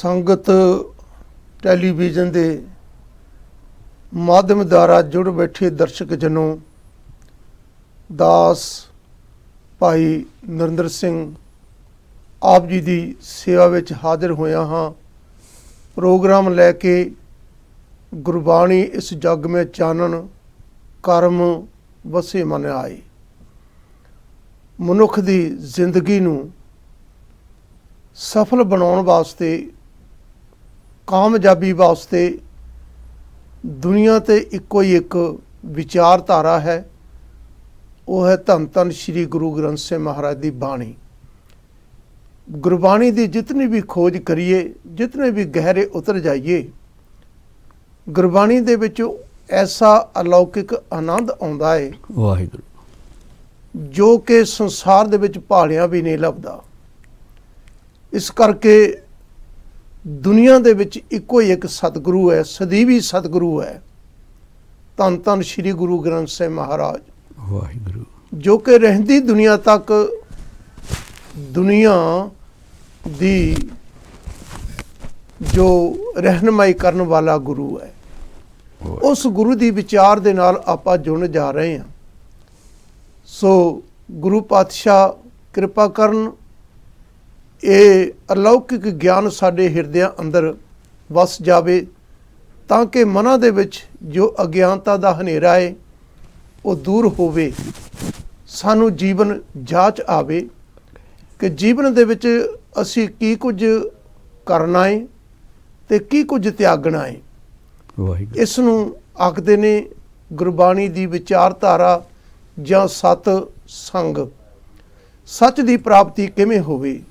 ਸੰਗਤ ਟੈਲੀਵਿਜ਼ਨ ਦੇ ਮਾਧਿਅਮ ਦੁਆਰਾ ਜੁੜ ਬੈਠੇ ਦਰਸ਼ਕ ਜਨੋਂ, ਦਾਸ ਭਾਈ ਨਰਿੰਦਰ ਸਿੰਘ ਆਪ ਜੀ ਦੀ ਸੇਵਾ ਵਿੱਚ ਹਾਜ਼ਰ ਹੋਇਆ ਹਾਂ। ਪ੍ਰੋਗਰਾਮ ਲੈ ਕੇ ਗੁਰਬਾਣੀ ਇਸ ਜਗ में ਚਾਨਣ ਕਰਮ ਵਸੇ ਮਨ ਆਏ। ਮਨੁੱਖ ਦੀ ਜ਼ਿੰਦਗੀ ਨੂੰ ਸਫਲ ਬਣਾਉਣ ਵਾਸਤੇ, ਕਾਮਯਾਬੀ ਵਾਸਤੇ ਦੁਨੀਆ ਤੇ ਇੱਕੋ ਹੀ ਇੱਕ ਵਿਚਾਰਧਾਰਾ ਹੈ, ਉਹ ਹੈ ਧੰਨ ਧੰਨ ਸ਼੍ਰੀ ਗੁਰੂ ਗ੍ਰੰਥ ਸਾਹਿਬ ਮਹਾਰਾਜ ਦੀ ਬਾਣੀ। ਗੁਰਬਾਣੀ ਦੀ ਜਿਤਨੀ ਵੀ ਖੋਜ ਕਰੀਏ, ਜਿਤਨੇ ਵੀ ਗਹਿਰੇ ਉਤਰ ਜਾਈਏ, ਗੁਰਬਾਣੀ ਦੇ ਵਿੱਚ ਐਸਾ ਅਲੌਕਿਕ ਆਨੰਦ ਆਉਂਦਾ ਹੈ ਵਾਹਿਗੁਰੂ, ਜੋ ਕਿ ਸੰਸਾਰ ਦੇ ਵਿੱਚ ਭਾਲਿਆਂ ਵੀ ਨਹੀਂ ਲੱਭਦਾ। ਇਸ ਕਰਕੇ ਦੁਨੀਆ ਦੇ ਵਿੱਚ ਇੱਕੋ ਹੀ ਇੱਕ ਸਤਿਗੁਰੂ ਹੈ, ਸਦੀਵੀ ਸਤਿਗੁਰੂ ਹੈ, ਧੰਨ ਧੰਨ ਸ਼੍ਰੀ ਗੁਰੂ ਗ੍ਰੰਥ ਸਾਹਿਬ ਮਹਾਰਾਜ ਵਾਹਿਗੁਰੂ, ਜੋ ਕਿ ਰਹਿੰਦੀ ਦੁਨੀਆ ਤੱਕ ਦੁਨੀਆ ਦੀ ਜੋ ਰਹਿਨਮਾਈ ਕਰਨ ਵਾਲਾ ਗੁਰੂ ਹੈ। ਉਸ ਗੁਰੂ ਦੀ ਵਿਚਾਰ ਦੇ ਨਾਲ ਆਪਾਂ ਜੁੜ ਜਾ ਰਹੇ ਹਾਂ। ਸੋ ਗੁਰੂ ਪਾਤਸ਼ਾਹ ਕਿਰਪਾ ਕਰਨ, ਇਹ ਅਲੌਕਿਕ ਗਿਆਨ ਸਾਡੇ ਹਿਰਦਿਆਂ ਅੰਦਰ ਵਸ ਜਾਵੇ, ਤਾਂ ਕਿ ਮਨਾਂ ਦੇ ਵਿੱਚ ਜੋ ਅਗਿਆਨਤਾ ਦਾ ਹਨੇਰਾ ਹੈ ਉਹ ਦੂਰ ਹੋਵੇ। ਸਾਨੂੰ ਜੀਵਨ ਜਾਚ ਆਵੇ ਕਿ ਜੀਵਨ ਦੇ ਵਿੱਚ ਅਸੀਂ ਕੀ ਕੁਝ ਕਰਨਾ ਹੈ ਤੇ ਕੀ ਕੁਝ ਤਿਆਗਣਾ ਹੈ। ਇਸ ਨੂੰ ਆਖਦੇ ਨੇ ਗੁਰਬਾਣੀ ਦੀ ਵਿਚਾਰਧਾਰਾ ਜਾਂ ਸਤ ਸੰਗ। ਸੱਚ ਦੀ ਪ੍ਰਾਪਤੀ ਕਿਵੇਂ ਹੋਵੇ।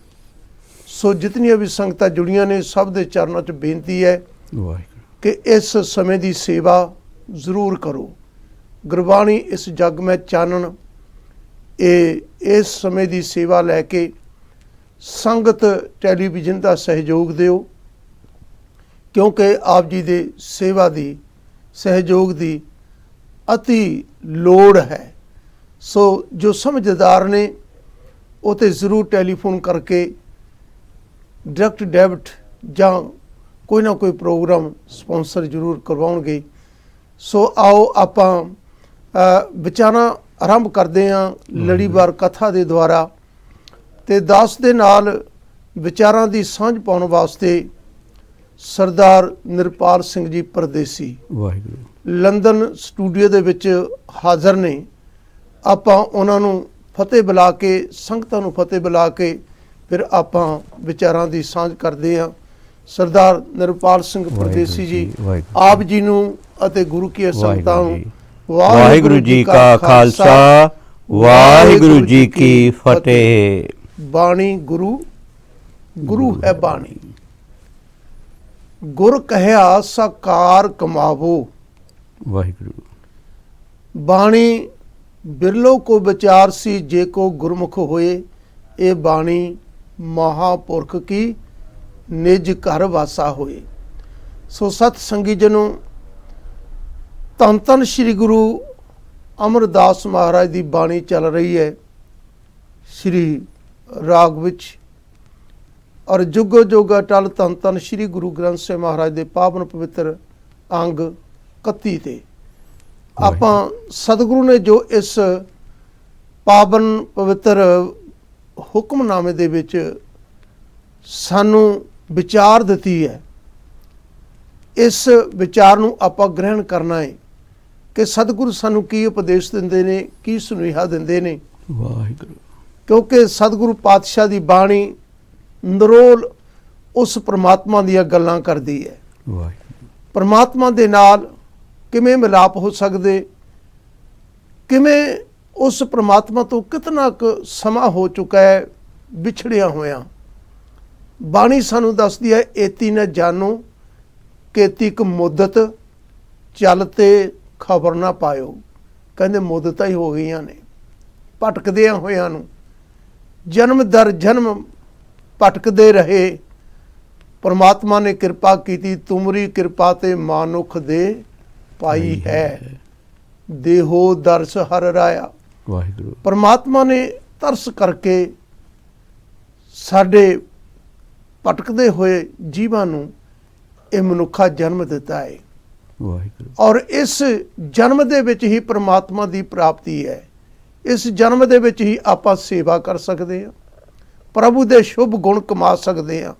ਸੋ ਜਿਤਨੀਆਂ ਵੀ ਸੰਗਤਾਂ ਜੁੜੀਆਂ ਨੇ, ਸਭ ਦੇ ਚਰਨਾਂ 'ਚ ਬੇਨਤੀ ਹੈ ਕਿ ਇਸ ਸਮੇਂ ਦੀ ਸੇਵਾ ਜ਼ਰੂਰ ਕਰੋ। ਗੁਰਬਾਣੀ ਇਸ ਜਗ ਮੈਂ ਚਾਨਣ, ਇਹ ਇਸ ਸਮੇਂ ਦੀ ਸੇਵਾ ਲੈ ਕੇ ਸੰਗਤ ਟੈਲੀਵਿਜ਼ਨ ਦਾ ਸਹਿਯੋਗ ਦਿਓ, ਕਿਉਂਕਿ ਆਪ ਜੀ ਦੇ ਸੇਵਾ ਦੀ, ਸਹਿਯੋਗ ਦੀ ਅਤੀ ਲੋੜ ਹੈ। ਸੋ ਜੋ ਸਮਝਦਾਰ ਨੇ ਉਹ ਤੇ ਜ਼ਰੂਰ ਟੈਲੀਫੋਨ ਕਰਕੇ ਡਾਇਰੈਕਟ ਡੈਬਿਟ ਜਾਂ ਕੋਈ ਨਾ ਕੋਈ ਪ੍ਰੋਗਰਾਮ ਸਪਾਂਸਰ ਜ਼ਰੂਰ ਕਰਵਾਉਣਗੇ। ਸੋ ਆਓ ਆਪਾਂ ਵਿਚਾਰਾਂ ਆਰੰਭ ਕਰਦੇ ਹਾਂ ਲੜੀਵਾਰ ਕਥਾ ਦੇ ਦੁਆਰਾ, ਤੇ ਦਾਸ ਦੇ ਨਾਲ ਵਿਚਾਰਾਂ ਦੀ ਸਾਂਝ ਪਾਉਣ ਵਾਸਤੇ ਸਰਦਾਰ ਨਿਰਪਾਲ ਸਿੰਘ ਜੀ ਪਰਦੇਸੀ ਵਾਹਿਗੁਰੂ ਲੰਡਨ ਸਟੂਡੀਓ ਦੇ ਵਿੱਚ ਹਾਜ਼ਰ ਨੇ। ਆਪਾਂ ਉਹਨਾਂ ਨੂੰ ਫਤਿਹ ਬੁਲਾ ਕੇ, ਸੰਗਤਾਂ ਨੂੰ ਫਤਿਹ ਬੁਲਾ ਕੇ ਫਿਰ ਆਪਾਂ ਵਿਚਾਰਾਂ ਦੀ ਸਾਂਝ ਕਰਦੇ ਹਾਂ। ਸਰਦਾਰ ਨਿਰਪਾਲ ਸਿੰਘ ਪਰਦੇਸੀ ਜੀ, ਆਪ ਜੀ ਨੂੰ ਅਤੇ ਗੁਰੂ ਕੀ ਸੰਗਤਾਂ ਨੂੰ ਵਾਹਿਗੁਰੂ ਜੀ ਕਾ ਖਾਲਸਾ, ਵਾਹਿਗੁਰੂ ਜੀ ਕੀ ਫਤਿਹ। ਬਾਣੀ ਗੁਰੂ, ਗੁਰੂ ਹੈ ਬਾਣੀ। ਗੁਰ ਕਹਿਆ ਸਾਕਾਰ ਕਮਾਵੋ। ਵਾਹਿਗੁਰੂ। ਬਾਣੀ ਬਿਰਲੋ ਕੋ ਵਿਚਾਰ ਸੀ, ਜੇ ਕੋ ਗੁਰਮੁਖ ਹੋਏ। ਇਹ ਬਾਣੀ ਮਹਾਪੁਰਖ ਕੀ ਨਿਜ ਘਰ ਵਾਸਾ ਹੋਏ। ਸੋ ਸਤ ਸੰਗੀ ਜਨੋਂ, ਧੰਨ ਧੰਨ ਸ਼੍ਰੀ ਗੁਰੂ ਅਮਰਦਾਸ ਮਹਾਰਾਜ ਦੀ ਬਾਣੀ ਚੱਲ ਰਹੀ ਹੈ ਸ਼੍ਰੀ ਰਾਗ ਵਿੱਚ, ਔਰ ਜੁਗੋ ਜੁਗ ਅਟਲ ਧੰਨ ਧੰਨ ਸ਼੍ਰੀ ਗੁਰੂ ਗ੍ਰੰਥ ਸਾਹਿਬ ਮਹਾਰਾਜ ਦੇ ਪਾਵਨ ਪਵਿੱਤਰ ਅੰਗ 31 ਤੇ ਆਪਾਂ ਸਤਿਗੁਰੂ ਨੇ ਜੋ ਇਸ ਪਾਵਨ ਪਵਿੱਤਰ ਹੁਕਮਨਾਮੇ ਦੇ ਵਿੱਚ ਸਾਨੂੰ ਵਿਚਾਰ ਦਿੱਤੀ ਹੈ, ਇਸ ਵਿਚਾਰ ਨੂੰ ਆਪਾਂ ਗ੍ਰਹਿਣ ਕਰਨਾ ਹੈ ਕਿ ਸਤਿਗੁਰੂ ਸਾਨੂੰ ਕੀ ਉਪਦੇਸ਼ ਦਿੰਦੇ ਨੇ, ਕੀ ਸੁਨੇਹਾ ਦਿੰਦੇ ਨੇ। ਵਾਹਿਗੁਰੂ। ਕਿਉਂਕਿ ਸਤਿਗੁਰੂ ਪਾਤਸ਼ਾਹ ਦੀ ਬਾਣੀ ਨਿਰੋਲ ਉਸ ਪ੍ਰਮਾਤਮਾ ਦੀਆਂ ਗੱਲਾਂ ਕਰਦੀ ਹੈ। ਵਾਹਿਗੁਰੂ। ਪ੍ਰਮਾਤਮਾ ਦੇ ਨਾਲ ਕਿਵੇਂ ਮਿਲਾਪ ਹੋ ਸਕਦੇ, ਕਿਵੇਂ ਉਸ ਪ੍ਰਮਾਤਮਾ ਤੋਂ ਕਿਤਨਾ ਕੁ ਸਮਾਂ ਹੋ ਚੁੱਕਾ ਹੈ ਵਿਛੜਿਆ ਹੋਇਆ। ਬਾਣੀ ਸਾਨੂੰ ਦੱਸਦੀ ਹੈ, ਏਤੀ ਨ ਜਾਣੋ ਕੇਤੀ ਕੁ ਮੁੱਦਤ ਚੱਲ ਤੇ ਖਬਰ ਨਾ ਪਾਇਓ। ਕਹਿੰਦੇ ਮੁੱਦਤਾਂ ਹੀ ਹੋ ਗਈਆਂ ਨੇ ਭਟਕਦਿਆਂ ਹੋਇਆਂ ਨੂੰ, ਜਨਮ ਦਰ ਜਨਮ ਭਟਕਦੇ ਰਹੇ। ਪਰਮਾਤਮਾ ਨੇ ਕਿਰਪਾ ਕੀਤੀ, ਤੁਮਰੀ ਕਿਰਪਾ ਤੇ ਮਾਨੁਖ ਦੇ ਪਾਈ ਹੈ। ਦੇਹੋ ਦਰਸ ਹਰ ਰਾਇਆ। ਵਾਹਿਗੁਰੂ। ਪਰਮਾਤਮਾ ਨੇ ਤਰਸ ਕਰਕੇ ਸਾਡੇ ਭਟਕਦੇ ਹੋਏ ਜੀਵਾਂ ਨੂੰ ਇਹ ਮਨੁੱਖਾ ਜਨਮ ਦਿੱਤਾ ਹੈ ਵਾਹਿਗੁਰੂ ਔਰ ਇਸ ਜਨਮ ਦੇ ਵਿੱਚ ਹੀ ਪ੍ਰਮਾਤਮਾ ਦੀ ਪ੍ਰਾਪਤੀ ਹੈ। ਇਸ ਜਨਮ ਦੇ ਵਿੱਚ ਹੀ ਆਪਾਂ ਸੇਵਾ ਕਰ ਸਕਦੇ ਹਾਂ, ਪ੍ਰਭੂ ਦੇ ਸ਼ੁਭ ਗੁਣ ਕਮਾ ਸਕਦੇ ਹਾਂ।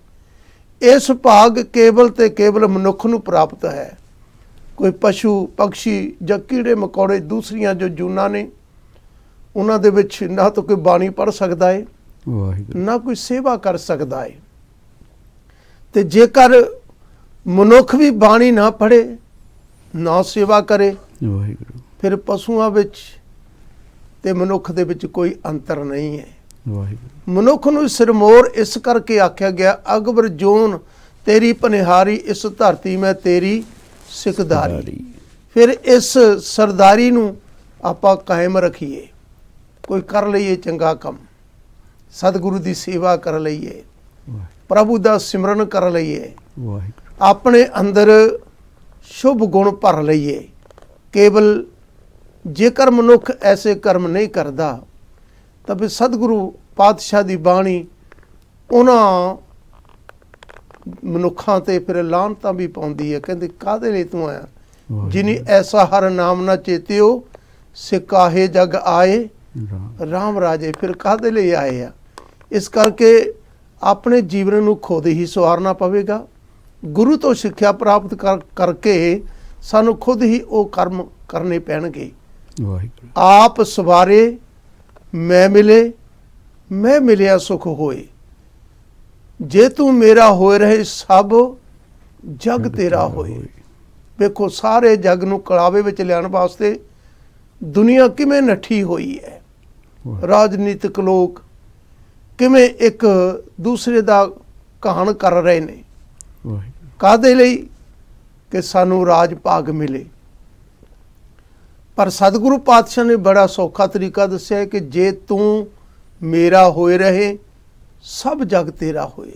ਇਸ ਭਾਗ ਕੇਵਲ ਤੇ ਕੇਵਲ ਮਨੁੱਖ ਨੂੰ ਪ੍ਰਾਪਤ ਹੈ। ਕੋਈ ਪਸ਼ੂ ਪੰਛੀ ਜਾਂ ਕੀੜੇ ਮਕੌੜੇ ਦੂਸਰੀਆਂ ਜੋ ਜੂਨਾਂ ਨੇ ਉਹਨਾਂ ਦੇ ਵਿੱਚ ਨਾ ਤਾਂ ਕੋਈ ਬਾਣੀ ਪੜ੍ਹ ਸਕਦਾ ਹੈ, ਵਾਹਿਗੁਰੂ ਨਾ ਕੋਈ ਸੇਵਾ ਕਰ ਸਕਦਾ ਹੈ। ਤੇ ਜੇਕਰ ਮਨੁੱਖ ਵੀ ਬਾਣੀ ਨਾ ਪੜ੍ਹੇ, ਨਾ ਸੇਵਾ ਕਰੇ, ਵਾਹਿਗੁਰੂ ਫਿਰ ਪਸ਼ੂਆਂ ਵਿੱਚ ਤੇ ਮਨੁੱਖ ਦੇ ਵਿੱਚ ਕੋਈ ਅੰਤਰ ਨਹੀਂ ਹੈ। ਵਾਹਿਗੁਰੂ ਮਨੁੱਖ ਨੂੰ ਸਿਰਮੌਰ ਇਸ ਕਰਕੇ ਆਖਿਆ ਗਿਆ, ਅਕਬਰ ਜੋਨ ਤੇਰੀ ਪਨਿਹਾਰੀ, ਇਸ ਧਰਤੀ ਮੈਂ ਤੇਰੀ ਸਿਕਦਾਰੀ। ਫਿਰ ਇਸ ਸਰਦਾਰੀ ਨੂੰ ਆਪਾਂ ਕਾਇਮ ਰੱਖੀਏ। ਕੋਈ ਕਰ ਲਈਏ ਚੰਗਾ ਕੰਮ, ਸਤਿਗੁਰੂ ਦੀ ਸੇਵਾ ਕਰ ਲਈਏ, ਪ੍ਰਭੂ ਦਾ ਸਿਮਰਨ ਕਰ ਲਈਏ, ਵਾਹਿਗੁਰੂ ਆਪਣੇ ਅੰਦਰ ਸ਼ੁਭ ਗੁਣ ਭਰ ਲਈਏ। ਕੇਵਲ ਜੇਕਰ ਮਨੁੱਖ ਐਸੇ ਕਰਮ ਨਹੀਂ ਕਰਦਾ ਤਾਂ ਫਿਰ ਸਤਿਗੁਰੂ ਪਾਤਸ਼ਾਹ ਦੀ ਬਾਣੀ ਉਹਨਾਂ ਮਨੁੱਖਾਂ ਤੇ ਫਿਰ ਲਾਹਨਤਾਂ ਵੀ ਪਾਉਂਦੀ ਹੈ। ਕਹਿੰਦੇ ਕਾਹਦੇ ਲਈ ਤੂੰ ਆਇਆ, ਜਿਨੀ ਐਸਾ ਹਰ ਨਾਮ ਨਾ ਚੇਤਿਓ, ਸਿਕਾਹੇ ਜਗ ਆਏ ਰਾਮ ਰਾਜੇ। ਫਿਰ ਕਾਹਦੇ ਲਈ ਆਏ ਆ? ਇਸ ਕਰਕੇ ਆਪਣੇ ਜੀਵਨ ਨੂੰ ਖੁਦ ਹੀ ਸਵਾਰਨਾ ਪਵੇਗਾ। ਗੁਰੂ ਤੋਂ ਸਿੱਖਿਆ ਪ੍ਰਾਪਤ ਕਰਕੇ ਸਾਨੂੰ ਖੁਦ ਹੀ ਉਹ ਕਰਮ ਕਰਨੇ ਪੈਣਗੇ। ਵਾਹਿਗੁਰੂ ਆਪ ਸਵਾਰੇ ਮੈਂ ਮਿਲੇ, ਮੈਂ ਮਿਲਿਆ ਸੁਖ ਹੋਏ। ਜੇ ਤੂੰ ਮੇਰਾ ਹੋਏ ਰਹੇ, ਸਭ ਜਗ ਤੇਰਾ ਹੋਏ। ਵੇਖੋ ਸਾਰੇ ਜਗ ਨੂੰ ਕਲਾਵੇ ਵਿੱਚ ਲਿਆਉਣ ਵਾਸਤੇ ਦੁਨੀਆ ਕਿਵੇਂ ਨੱਠੀ ਹੋਈ ਹੈ। ਰਾਜਨੀਤਿਕ ਲੋਕ ਕਿਵੇਂ ਇੱਕ ਦੂਸਰੇ ਦਾ ਕਹਾਣ ਕਰ ਰਹੇ ਨੇ। ਕਾਹਦੇ ਲਈ? ਕਿ ਸਾਨੂੰ ਰਾਜ ਭਾਗ ਮਿਲੇ। ਪਰ ਸਤਿਗੁਰੂ ਪਾਤਸ਼ਾਹ ਨੇ ਬੜਾ ਸੌਖਾ ਤਰੀਕਾ ਦੱਸਿਆ ਹੈ ਕਿ ਜੇ ਤੂੰ ਮੇਰਾ ਹੋਏ ਰਹੇ, ਸਭ ਜਗ ਤੇਰਾ ਹੋਏ।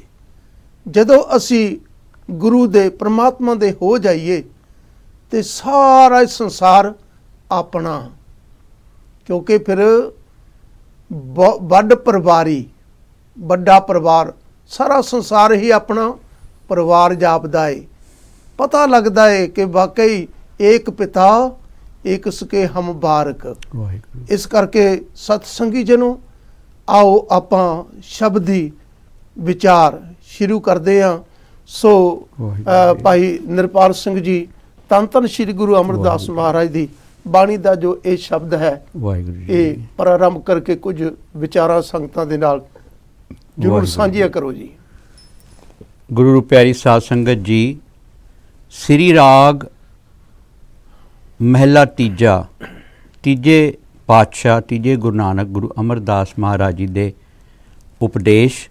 ਜਦੋਂ ਅਸੀਂ ਗੁਰੂ ਦੇ ਪ੍ਰਮਾਤਮਾ ਦੇ ਹੋ ਜਾਈਏ ਤੇ ਸਾਰਾ ਸੰਸਾਰ ਆਪਣਾ, ਕਿਉਂਕਿ ਫਿਰ ਵੱਡ ਪਰਿਵਾਰੀ, ਵੱਡਾ ਪਰਿਵਾਰ, ਸਾਰਾ ਸੰਸਾਰ ਹੀ ਆਪਣਾ ਪਰਿਵਾਰ ਜਾਪਦਾ ਹੈ। ਪਤਾ ਲੱਗਦਾ ਹੈ ਕਿ ਵਾਕਈ ਏਕ ਪਿਤਾ ਏਕ ਸਕੇ ਹਮ ਬਾਰਕ। ਇਸ ਕਰਕੇ ਸਤਸੰਗੀ ਜਨੋ, ਆਓ ਆਪਾਂ ਸ਼ਬਦੀ ਵਿਚਾਰ ਸ਼ੁਰੂ ਕਰਦੇ ਹਾਂ। ਸੋ ਭਾਈ ਨਿਰਪਾਲ ਸਿੰਘ ਜੀ, ਧੰਨ ਧੰਨ ਸ੍ਰੀ ਗੁਰੂ ਅਮਰਦਾਸ ਮਹਾਰਾਜ ਦੀ ਬਾਣੀ ਦਾ ਜੋ ਇਹ ਸ਼ਬਦ ਹੈ, ਇਹ ਪ੍ਰਾਰੰਭ ਕਰਕੇ ਕੁਝ ਵਿਚਾਰਾਂ ਸੰਗਤਾਂ ਦੇ ਨਾਲ ਜ਼ਰੂਰ ਸਾਂਝੀਆਂ ਕਰੋ ਜੀ। ਗੁਰੂ ਪਿਆਰੀ ਸਾਧ ਸੰਗਤ ਜੀ, ਸ੍ਰੀ ਰਾਗ ਮਹਿਲਾ ਤੀਜਾ, ਤੀਜੇ ਪਾਤਸ਼ਾਹ, ਤੀਜੇ ਗੁਰੂ ਨਾਨਕ ਗੁਰੂ ਅਮਰਦਾਸ ਮਹਾਰਾਜ ਜੀ ਦੇ ਉਪਦੇਸ਼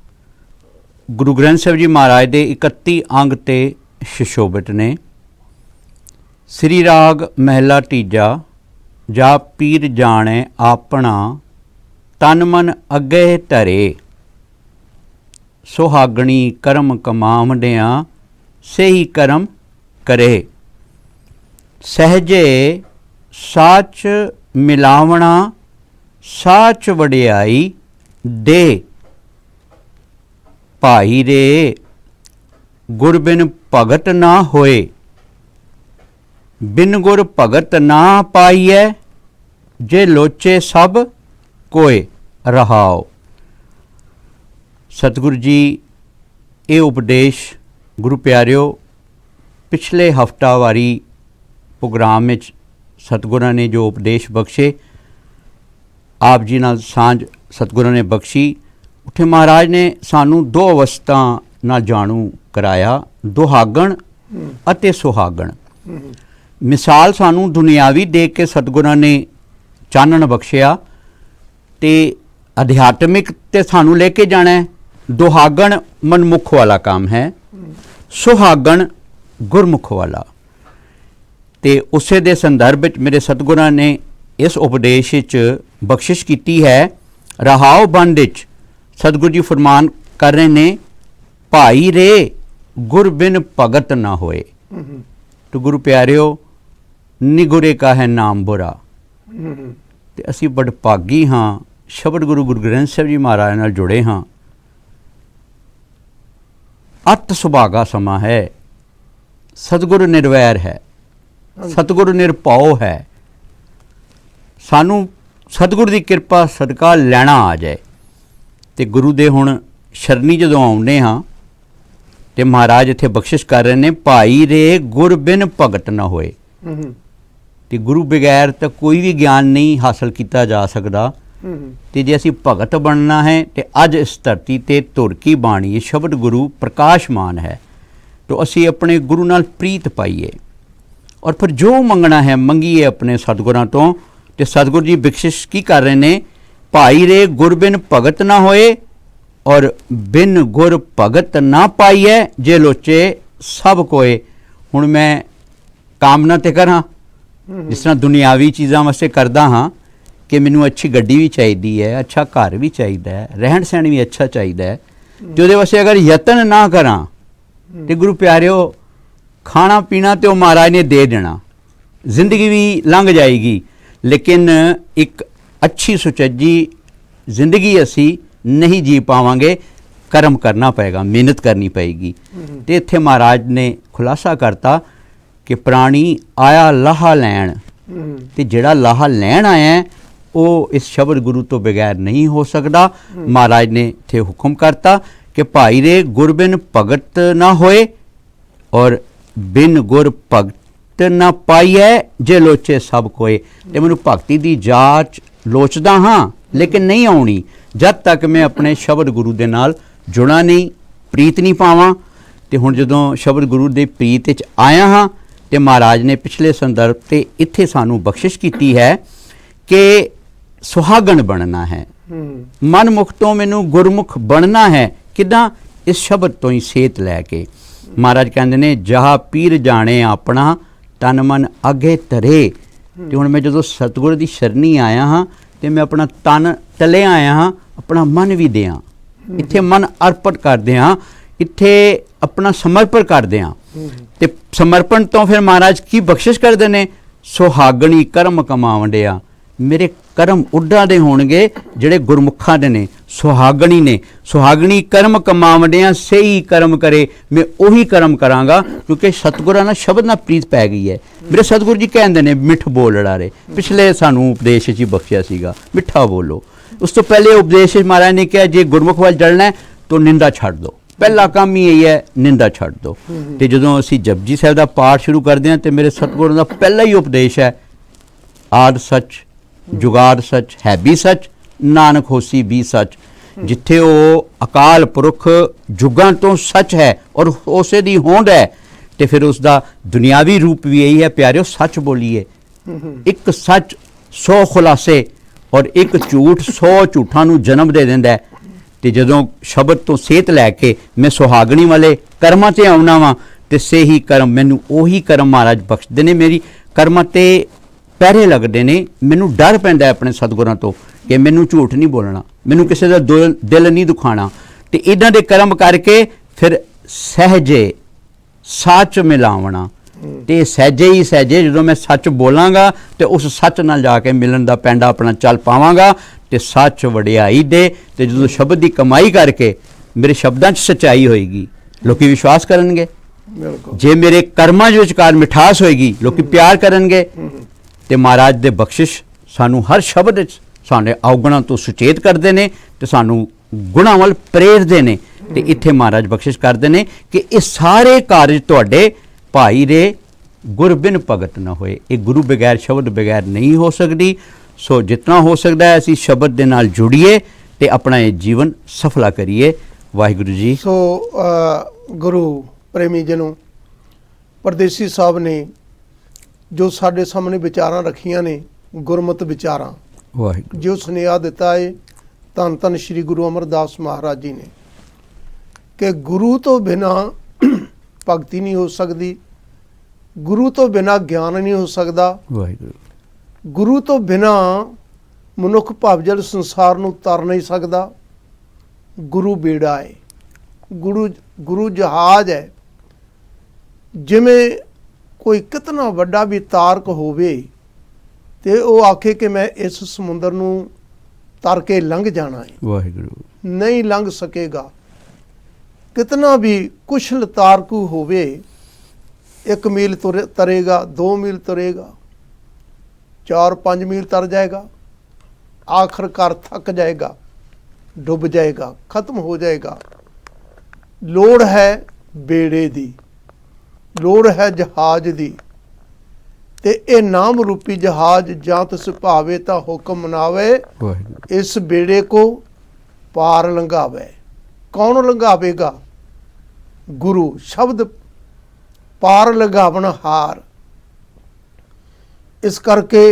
ਗੁਰੂ ਗ੍ਰੰਥ ਸਾਹਿਬ ਜੀ ਮਹਾਰਾਜ ਦੇ 31 ਅੰਗ ਤੇ ਸੁਸ਼ੋਭਿਤ ਨੇ। ਸ੍ਰੀ ਰਾਗ ਮਹਿਲਾ ਤੀਜਾ, ਜਾ ਪੀਰ ਜਾਣੈ ਆਪਣਾ, ਤਨ ਮਨ ਅੱਗੇ ਧਰੇ, ਸੁਹਾਗਣੀ ਕਰਮ ਕਮਾਵੰਡਿਆਂ, ਸਹੀ ਕਰਮ ਕਰੇ, ਸਹਜੇ ਸਾਚ ਮਿਲਾਵਣਾ, ਸਾਚ ਵਡਿਆਈ ਦੇ, ਭਾਈ ਰੇ ਗੁਰ ਬਿਨ ਭਗਤ ਨਾ ਹੋਏ, ਬਿਨ ਗੁਰ ਭਗਤ ਨਾ ਪਾਈਐ, ਜੇ ਲੋਚੇ ਸਭ ਕੋਏ ਰਹਾਓ। ਸਤਿਗੁਰੂ ਜੀ ਇਹ ਉਪਦੇਸ਼ ਗੁਰੂ ਪਿਆਰਿਓ ਪਿਛਲੇ ਹਫਤਾਵਾਰੀ ਪ੍ਰੋਗਰਾਮ ਵਿੱਚ ਸਤਿਗੁਰਾਂ ਨੇ ਜੋ ਉਪਦੇਸ਼ ਬਖਸ਼ੇ, ਆਪ ਜੀ ਨਾਲ ਸਾਂਝ ਸਤਿਗੁਰਾਂ ਨੇ ਬਖਸ਼ੀ। ਉੱਥੇ ਮਹਾਰਾਜ ਨੇ ਸਾਨੂੰ ਦੋ ਅਵਸਥਾ ਨਾਲ ਜਾਣੂ ਕਰਾਇਆ, ਦੁਹਾਗਣ ਅਤੇ ਸੁਹਾਗਣ। ਮਿਸਾਲ ਸਾਨੂੰ ਦੁਨਿਆਵੀ ਦੇਖ ਕੇ ਸਤਿਗੁਰਾਂ ਨੇ ਚਾਨਣ ਬਖਸ਼ਿਆ ਤੇ ਅਧਿਆਤਮਿਕ ਤੇ ਸਾਨੂੰ ਲੈ ਕੇ ਜਾਣਾ ਹੈ। ਦੁਹਾਗਣ ਮਨਮੁਖ ਵਾਲਾ ਕੰਮ ਹੈ, ਸੁਹਾਗਣ ਗੁਰਮੁਖ ਵਾਲਾ। ਤੇ ਉਸੇ ਦੇ ਸੰਦਰਭ ਵਿੱਚ ਮੇਰੇ ਸਤਿਗੁਰਾਂ ਨੇ ਇਸ ਉਪਦੇਸ਼ ਵਿੱਚ ਬਖਸ਼ਿਸ਼ ਕੀਤੀ ਹੈ। ਰਹਾਓ ਬੰਦ ਵਿੱਚ ਸਤਿਗੁਰੂ ਜੀ ਫਰਮਾਨ ਕਰ ਰਹੇ ਨੇ, ਭਾਈ ਰੇ ਗੁਰ ਬਿਨ ਭਗਤ ਨਾ ਹੋਏ। तो गुरु प्यारिओ निगुरे का है नाम बुरा। तो असी बड़भागी हाँ, शब्द गुरु गुरु ग्रंथ साहिब जी महाराज नाल जुड़े हाँ। ਅਤ ਸੁਭਾਗਾ ਸਮਾਂ ਹੈ। ਸਤਿਗੁਰ ਨਿਰਵੈਰ ਹੈ, ਸਤਿਗੁਰ ਨਿਰਭਉ ਹੈ। ਸਾਨੂੰ ਸਤਿਗੁਰ ਦੀ ਕਿਰਪਾ ਸਦਕਾ ਲੈਣਾ ਆ ਜਾਏ। ਤੇ ਗੁਰੂ ਦੇ ਹੁਣ ਸ਼ਰਨੀ ਜਦੋਂ ਆਉਂਦੇ ਹਾਂ ਤੇ ਮਹਾਰਾਜ ਇੱਥੇ ਬਖਸ਼ਿਸ਼ ਕਰ ਰਹੇ ਨੇ, ਭਾਈ ਰੇ ਗੁਰ ਬਿਨ ਭਗਤ ਨਾ ਹੋਏ। ਤੇ ਗੁਰੂ ਬਗੈਰ ਤਾਂ ਕੋਈ ਵੀ ਗਿਆਨ ਨਹੀਂ ਹਾਸਲ ਕੀਤਾ ਜਾ ਸਕਦਾ। ਤੇ ਜੇ ਅਸੀਂ ਭਗਤ ਬਣਨਾ ਹੈ ਤੇ ਅੱਜ ਇਸ ਧਰਤੀ ਤੇ ਧੁਰ ਕੀ ਬਾਣੀ ਸ਼ਬਦ ਗੁਰੂ ਪ੍ਰਕਾਸ਼ਮਾਨ ਹੈ, ਤਾਂ ਅਸੀਂ ਆਪਣੇ ਗੁਰੂ ਨਾਲ ਪ੍ਰੀਤ ਪਾਈਏ ਔਰ ਫਿਰ ਜੋ ਮੰਗਣਾ ਹੈ ਮੰਗੀਏ ਆਪਣੇ ਸਤਿਗੁਰਾਂ ਤੋਂ। ਤੇ ਸਤਿਗੁਰੂ ਜੀ ਬਖਸ਼ਿਸ਼ ਕੀ ਕਰ ਰਹੇ ਨੇ, ਭਾਈ ਰੇ ਗੁਰ ਬਿਨ ਭਗਤ ਨਾ ਹੋਏ ਔਰ ਬਿਨ ਗੁਰ ਭਗਤ ਨਾ ਪਾਈਐ, ਜੇ ਲੋਚੇ ਸਭ ਕੋਏ। ਹੁਣ ਮੈਂ ਕਾਮਨਾ ਤੇ ਕਰਾਂ, ਜਿਸ ਤਰ੍ਹਾਂ ਦੁਨਿਆਵੀ ਚੀਜ਼ਾਂ ਵਾਸਤੇ ਕਰਦਾ ਹਾਂ ਕਿ ਮੈਨੂੰ ਅੱਛੀ ਗੱਡੀ ਵੀ ਚਾਹੀਦੀ ਹੈ, ਅੱਛਾ ਘਰ ਵੀ ਚਾਹੀਦਾ ਹੈ, ਰਹਿਣ ਸਹਿਣ ਵੀ ਅੱਛਾ ਚਾਹੀਦਾ ਹੈ, ਤੇ ਉਹਦੇ ਵਾਸਤੇ ਅਗਰ ਯਤਨ ਨਾ ਕਰਾਂ ਤੇ ਗੁਰੂ ਪਿਆਰਿਓ ਖਾਣਾ ਪੀਣਾ ਤੇ ਉਹ ਮਹਾਰਾਜ ਨੇ ਦੇ ਦੇਣਾ, ਜ਼ਿੰਦਗੀ ਵੀ ਲੰਘ ਜਾਏਗੀ, ਲੇਕਿਨ ਇੱਕ ਅੱਛੀ ਸੁਚੱਜੀ ਜ਼ਿੰਦਗੀ ਅਸੀਂ ਨਹੀਂ ਜੀ ਪਾਵਾਂਗੇ। ਕਰਮ ਕਰਨਾ ਪਏਗਾ, ਮਿਹਨਤ ਕਰਨੀ ਪਏਗੀ। ਤੇ ਇੱਥੇ ਮਹਾਰਾਜ ਨੇ ਖੁਲਾਸਾ ਕਰਤਾ ਕਿ ਪ੍ਰਾਣੀ ਆਇਆ ਲਾਹਾ ਲੈਣ, ਤੇ ਜਿਹੜਾ ਲਾਹਾ ਲੈਣ ਆਇਆ ਉਹ ਇਸ ਸ਼ਬਦ ਗੁਰੂ ਤੋਂ ਬਗੈਰ ਨਹੀਂ ਹੋ ਸਕਦਾ। ਮਹਾਰਾਜ ਨੇ ਇੱਥੇ ਹੁਕਮ ਕਰਤਾ ਕਿ ਭਾਈ ਰੇ ਗੁਰ ਬਿਨ ਭਗਤ ਨਾ ਹੋਏ ਔਰ ਬਿਨ ਗੁਰ ਭਗਤ ਨਾ ਪਾਈਐ, ਜੇ ਲੋਚੇ ਸਭ ਕੋਏ। ਤੇ ਮੈਨੂੰ ਭਗਤੀ ਦੀ ਜਾਂਚ ਲੋਚਦਾ ਹਾਂ ਲੇਕਿਨ ਨਹੀਂ ਆਉਣੀ ਜਦ ਤੱਕ ਮੈਂ ਆਪਣੇ ਸ਼ਬਦ ਗੁਰੂ ਦੇ ਨਾਲ ਜੁੜਾ ਨਹੀਂ, ਪ੍ਰੀਤ ਨਹੀਂ ਪਾਵਾਂ। ਤੇ ਹੁਣ ਜਦੋਂ ਸ਼ਬਦ ਗੁਰੂ ਦੇ ਪ੍ਰੀਤ ਵਿੱਚ ਆਇਆ ਹਾਂ ਤੇ ਮਹਾਰਾਜ ਨੇ ਪਿਛਲੇ ਸੰਦਰਭ ਤੇ ਇੱਥੇ ਸਾਨੂੰ ਬਖਸ਼ਿਸ਼ ਕੀਤੀ ਹੈ ਕਿ ਸੁਹਾਗਣ ਬਣਨਾ ਹੈ, ਮਨਮੁਖ ਤੋਂ ਮੈਨੂੰ ਗੁਰਮੁਖ ਬਣਨਾ ਹੈ। ਕਿੱਦਾਂ? ਇਸ ਸ਼ਬਦ ਤੋਂ ਹੀ ਸੇਧ ਲੈ ਕੇ। ਮਹਾਰਾਜ ਕਹਿੰਦੇ ਨੇ ਜਹਾ ਪੀਰ ਜਾਣੇ ਆਪਣਾ ਤਨ ਮਨ ਅੱਗੇ ਧਰੇ। ਤੇ ਹੁਣ ਮੈਂ ਜਦੋਂ ਸਤਿਗੁਰ ਦੀ ਸ਼ਰਨੀ ਆਇਆ ਹਾਂ ਤੇ ਮੈਂ ਆਪਣਾ ਤਨ ਤਲੇ ਆਇਆ ਹਾਂ, ਆਪਣਾ ਮਨ ਵੀ ਦਿਆਂ। ਇੱਥੇ ਮਨ ਅਰਪਣ ਕਰਦੇ ਹਾਂ, ਇੱਥੇ ਆਪਣਾ ਸਮਰਪਣ ਕਰਦੇ ਹਾਂ। ਤੇ ਸਮਰਪਣ ਤੋਂ ਫਿਰ ਮਹਾਰਾਜ ਕੀ ਬਖਸ਼ਿਸ਼ ਕਰਦੇ ਨੇ, ਸੁਹਾਗਣੀ ਕਰਮ ਕਮਾਵੰਡਿਆ। ਮੇਰੇ ਕਰਮ ਉੱਡਾਂ ਦੇ ਹੋਣਗੇ ਜਿਹੜੇ ਗੁਰਮੁਖਾਂ ਦੇ ਨੇ, ਸੁਹਾਗਣੀ ਨੇ। ਸੁਹਾਗਣੀ ਕਰਮ ਕਮਾਵੰਡਿਆ ਸਹੀ ਕਰਮ ਕਰੇ, ਮੈਂ ਉਹੀ ਕਰਮ ਕਰਾਂਗਾ ਕਿਉਂਕਿ ਸਤਿਗੁਰਾਂ ਨਾਲ ਸ਼ਬਦ ਨਾਲ ਪ੍ਰੀਤ ਪੈ ਗਈ ਹੈ। ਮੇਰੇ ਸਤਿਗੁਰੂ ਜੀ ਕਹਿੰਦੇ ਨੇ ਮਿੱਠ ਬੋਲ ਲੜਾਰੇ, ਪਿਛਲੇ ਸਾਨੂੰ ਉਪਦੇਸ਼ 'ਚ ਹੀ ਬਖਸ਼ਿਆ ਸੀਗਾ ਮਿੱਠਾ ਬੋਲੋ। ਉਸ ਤੋਂ ਪਹਿਲੇ ਉਪਦੇਸ਼ ਮਹਾਰਾਜ ਨੇ ਕਿਹਾ ਜੇ ਗੁਰਮੁਖ ਵੱਲ ਜਲਣਾ ਤਾਂ ਨਿੰਦਾ ਛੱਡ ਦਿਓ, ਪਹਿਲਾ ਕੰਮ ਹੀ ਇਹ ਹੈ ਨਿੰਦਾ ਛੱਡ ਦਿਓ। ਤੇ ਜਦੋਂ ਅਸੀਂ ਜਪਜੀ ਸਾਹਿਬ ਦਾ ਪਾਠ ਸ਼ੁਰੂ ਕਰਦੇ ਹਾਂ ਤੇ ਮੇਰੇ ਸਤਿਗੁਰਾਂ ਦਾ ਪਹਿਲਾ ਹੀ ਉਪਦੇਸ਼ ਹੈ ਆਦ ਸੱਚ ਜੁਗਾਦ ਸੱਚ ਹੈ ਵੀ ਸੱਚ, ਨਾਨਕ ਹੋਸੀ ਵੀ ਸੱਚ। ਜਿੱਥੇ ਉਹ ਅਕਾਲ ਪੁਰਖ ਜੁਗਾਂ ਤੋਂ ਸੱਚ ਹੈ ਔਰ ਉਸੇ ਦੀ ਹੋਂਦ ਹੈ ਤੇ ਫਿਰ ਉਸ ਦਾ ਦੁਨਿਆਵੀ ਰੂਪ ਵੀ ਇਹੀ ਹੈ ਪਿਆਰਿਓ, ਸੱਚ ਬੋਲੀਏ। ਇੱਕ ਸੱਚ 100 ਖੁਲਾਸੇ ਔਰ ਇੱਕ ਝੂਠ 100 ਝੂਠਾਂ ਨੂੰ ਜਨਮ ਦੇ ਦਿੰਦਾ ਹੈ। ਤੇ ਜਦੋਂ ਸ਼ਬਦ ਤੋਂ ਸੇਧ ਲੈ ਕੇ ਮੈਂ ਸੁਹਾਗਣੀ ਵਾਲੇ ਕਰਮਾਂ 'ਤੇ ਆਉਣਾ ਵਾਂ ਤੇ ਸਹੀ ਕਰਮ ਮੈਨੂੰ ਉਹੀ ਕਰਮ ਮਹਾਰਾਜ ਬਖਸ਼ਦੇ ਨੇ। ਮੇਰੀ ਕਰਮਾਂ 'ਤੇ ਪਹਿਰੇ ਲੱਗਦੇ ਨੇ, ਮੈਨੂੰ ਡਰ ਪੈਂਦਾ ਆਪਣੇ ਸਤਿਗੁਰਾਂ ਤੋਂ ਕਿ ਮੈਨੂੰ ਝੂਠ ਨਹੀਂ ਬੋਲਣਾ, ਮੈਨੂੰ ਕਿਸੇ ਦਾ ਦਿਲ ਨਹੀਂ ਦੁਖਾਣਾ। ਤੇ ਇੱਦਾਂ ਦੇ ਕਰਮ ਕਰਕੇ ਫਿਰ ਸਹਿਜੇ ਸੱਚ ਮਿਲਾਵਣਾ। ਤੇ ਸਹਿਜੇ ਹੀ ਸਹਿਜੇ ਜਦੋਂ ਮੈਂ ਸੱਚ ਬੋਲਾਂਗਾ ਤੇ ਉਸ ਸੱਚ ਨਾਲ ਜਾ ਕੇ ਮਿਲਣ ਦਾ ਪੈਂਡਾ ਆਪਣਾ ਚੱਲ ਪਾਵਾਂਗਾ ਤੇ ਸੱਚ ਵਡਿਆਈ ਦੇ। ਤੇ ਜਦੋਂ ਸ਼ਬਦ ਦੀ ਕਮਾਈ ਕਰਕੇ ਮੇਰੇ ਸ਼ਬਦਾਂ 'ਚ ਸੱਚਾਈ ਹੋਏਗੀ ਲੋਕੀ ਵਿਸ਼ਵਾਸ ਕਰਨਗੇ। ਜੇ ਮੇਰੇ ਕਰਮਾਂ ਦੇ ਵਿਚਕਾਰ ਮਿਠਾਸ ਹੋਏਗੀ ਲੋਕੀ ਪਿਆਰ ਕਰਨਗੇ। ਤੇ ਮਹਾਰਾਜ ਦੇ ਬਖਸ਼ਿਸ਼ ਸਾਨੂੰ ਹਰ ਸ਼ਬਦ ਵਿੱਚ ਸਾਡੇ ਔਗਣਾਂ ਤੋਂ ਸੁਚੇਤ ਕਰਦੇ ਨੇ ਤੇ ਸਾਨੂੰ ਗੁਣਾਂ ਵੱਲ ਪ੍ਰੇਰਦੇ ਨੇ। ਤੇ ਇੱਥੇ ਮਹਾਰਾਜ ਬਖਸ਼ਿਸ਼ ਕਰਦੇ ਨੇ ਕਿ ਇਹ ਸਾਰੇ ਕਾਰਜ ਤੁਹਾਡੇ ਭਾਈ ਰੇ ਗੁਰ ਬਿਨ ਭਗਤ ਨਾ ਹੋਏ। ਇਹ ਗੁਰੂ ਬਗੈਰ ਸ਼ਬਦ ਬਗੈਰ ਨਹੀਂ ਹੋ ਸਕਦੀ। ਸੋ ਜਿਤਨਾ ਹੋ ਸਕਦਾ ਹੈ ਅਸੀਂ ਸ਼ਬਦ ਦੇ ਨਾਲ ਜੁੜੀਏ ਤੇ ਆਪਣਾ ਇਹ ਜੀਵਨ ਸਫਲਾ ਕਰੀਏ। ਵਾਹਿਗੁਰੂ ਜੀ। ਸੋ ਗੁਰੂ ਪ੍ਰੇਮੀ ਜਨੋ, ਪਰਦੇਸੀ ਸਾਹਿਬ ਨੇ ਜੋ ਸਾਡੇ ਸਾਹਮਣੇ ਵਿਚਾਰਾਂ ਰੱਖੀਆਂ ਨੇ, ਗੁਰਮਤਿ ਵਿਚਾਰਾਂ, ਵਾਹਿਗੁਰੂ ਜੋ ਸੁਨੇਹਾ ਦਿੱਤਾ ਹੈ ਧੰਨ ਧੰਨ ਸ਼੍ਰੀ ਗੁਰੂ ਅਮਰਦਾਸ ਮਹਾਰਾਜ ਜੀ ਨੇ ਕਿ ਗੁਰੂ ਤੋਂ ਬਿਨਾ ਭਗਤੀ ਨਹੀਂ ਹੋ ਸਕਦੀ, ਗੁਰੂ ਤੋਂ ਬਿਨਾ ਗਿਆਨ ਨਹੀਂ ਹੋ ਸਕਦਾ, ਵਾਹਿਗੁਰੂ ਗੁਰੂ ਤੋਂ ਬਿਨਾ ਮਨੁੱਖ ਭਵਜਲ ਸੰਸਾਰ ਨੂੰ ਤਰ ਨਹੀਂ ਸਕਦਾ। ਗੁਰੂ ਬੇੜਾ ਹੈ, ਗੁਰੂ ਜਹਾਜ਼ ਹੈ। ਜਿਵੇਂ ਕੋਈ ਕਿਤਨਾ ਵੱਡਾ ਵੀ ਤਾਰਕ ਹੋਵੇ ਤੇ ਉਹ ਆਖੇ ਕਿ ਮੈਂ ਇਸ ਸਮੁੰਦਰ ਨੂੰ ਤਰ ਕੇ ਲੰਘ ਜਾਣਾ ਹੈ, ਵਾਹਿਗੁਰੂ ਨਹੀਂ ਲੰਘ ਸਕੇਗਾ। कितना भी कुशल तारकू होवे 1 मील तरेगा, 2 मील तरेगा, 4-5 मील तर जाएगा, आखिरकार थक जाएगा, डूब जाएगा, खत्म हो जाएगा। लोड़ है बेड़े दी, लोड़ है जहाज दी, ते ए नाम रूपी जहाज जां तिस भावे ता हुक्म मनावे, इस बेड़े को पार लंघावे। कौन लंघावेगा? गुरु। शब्द पार लंघावन हार। इस करके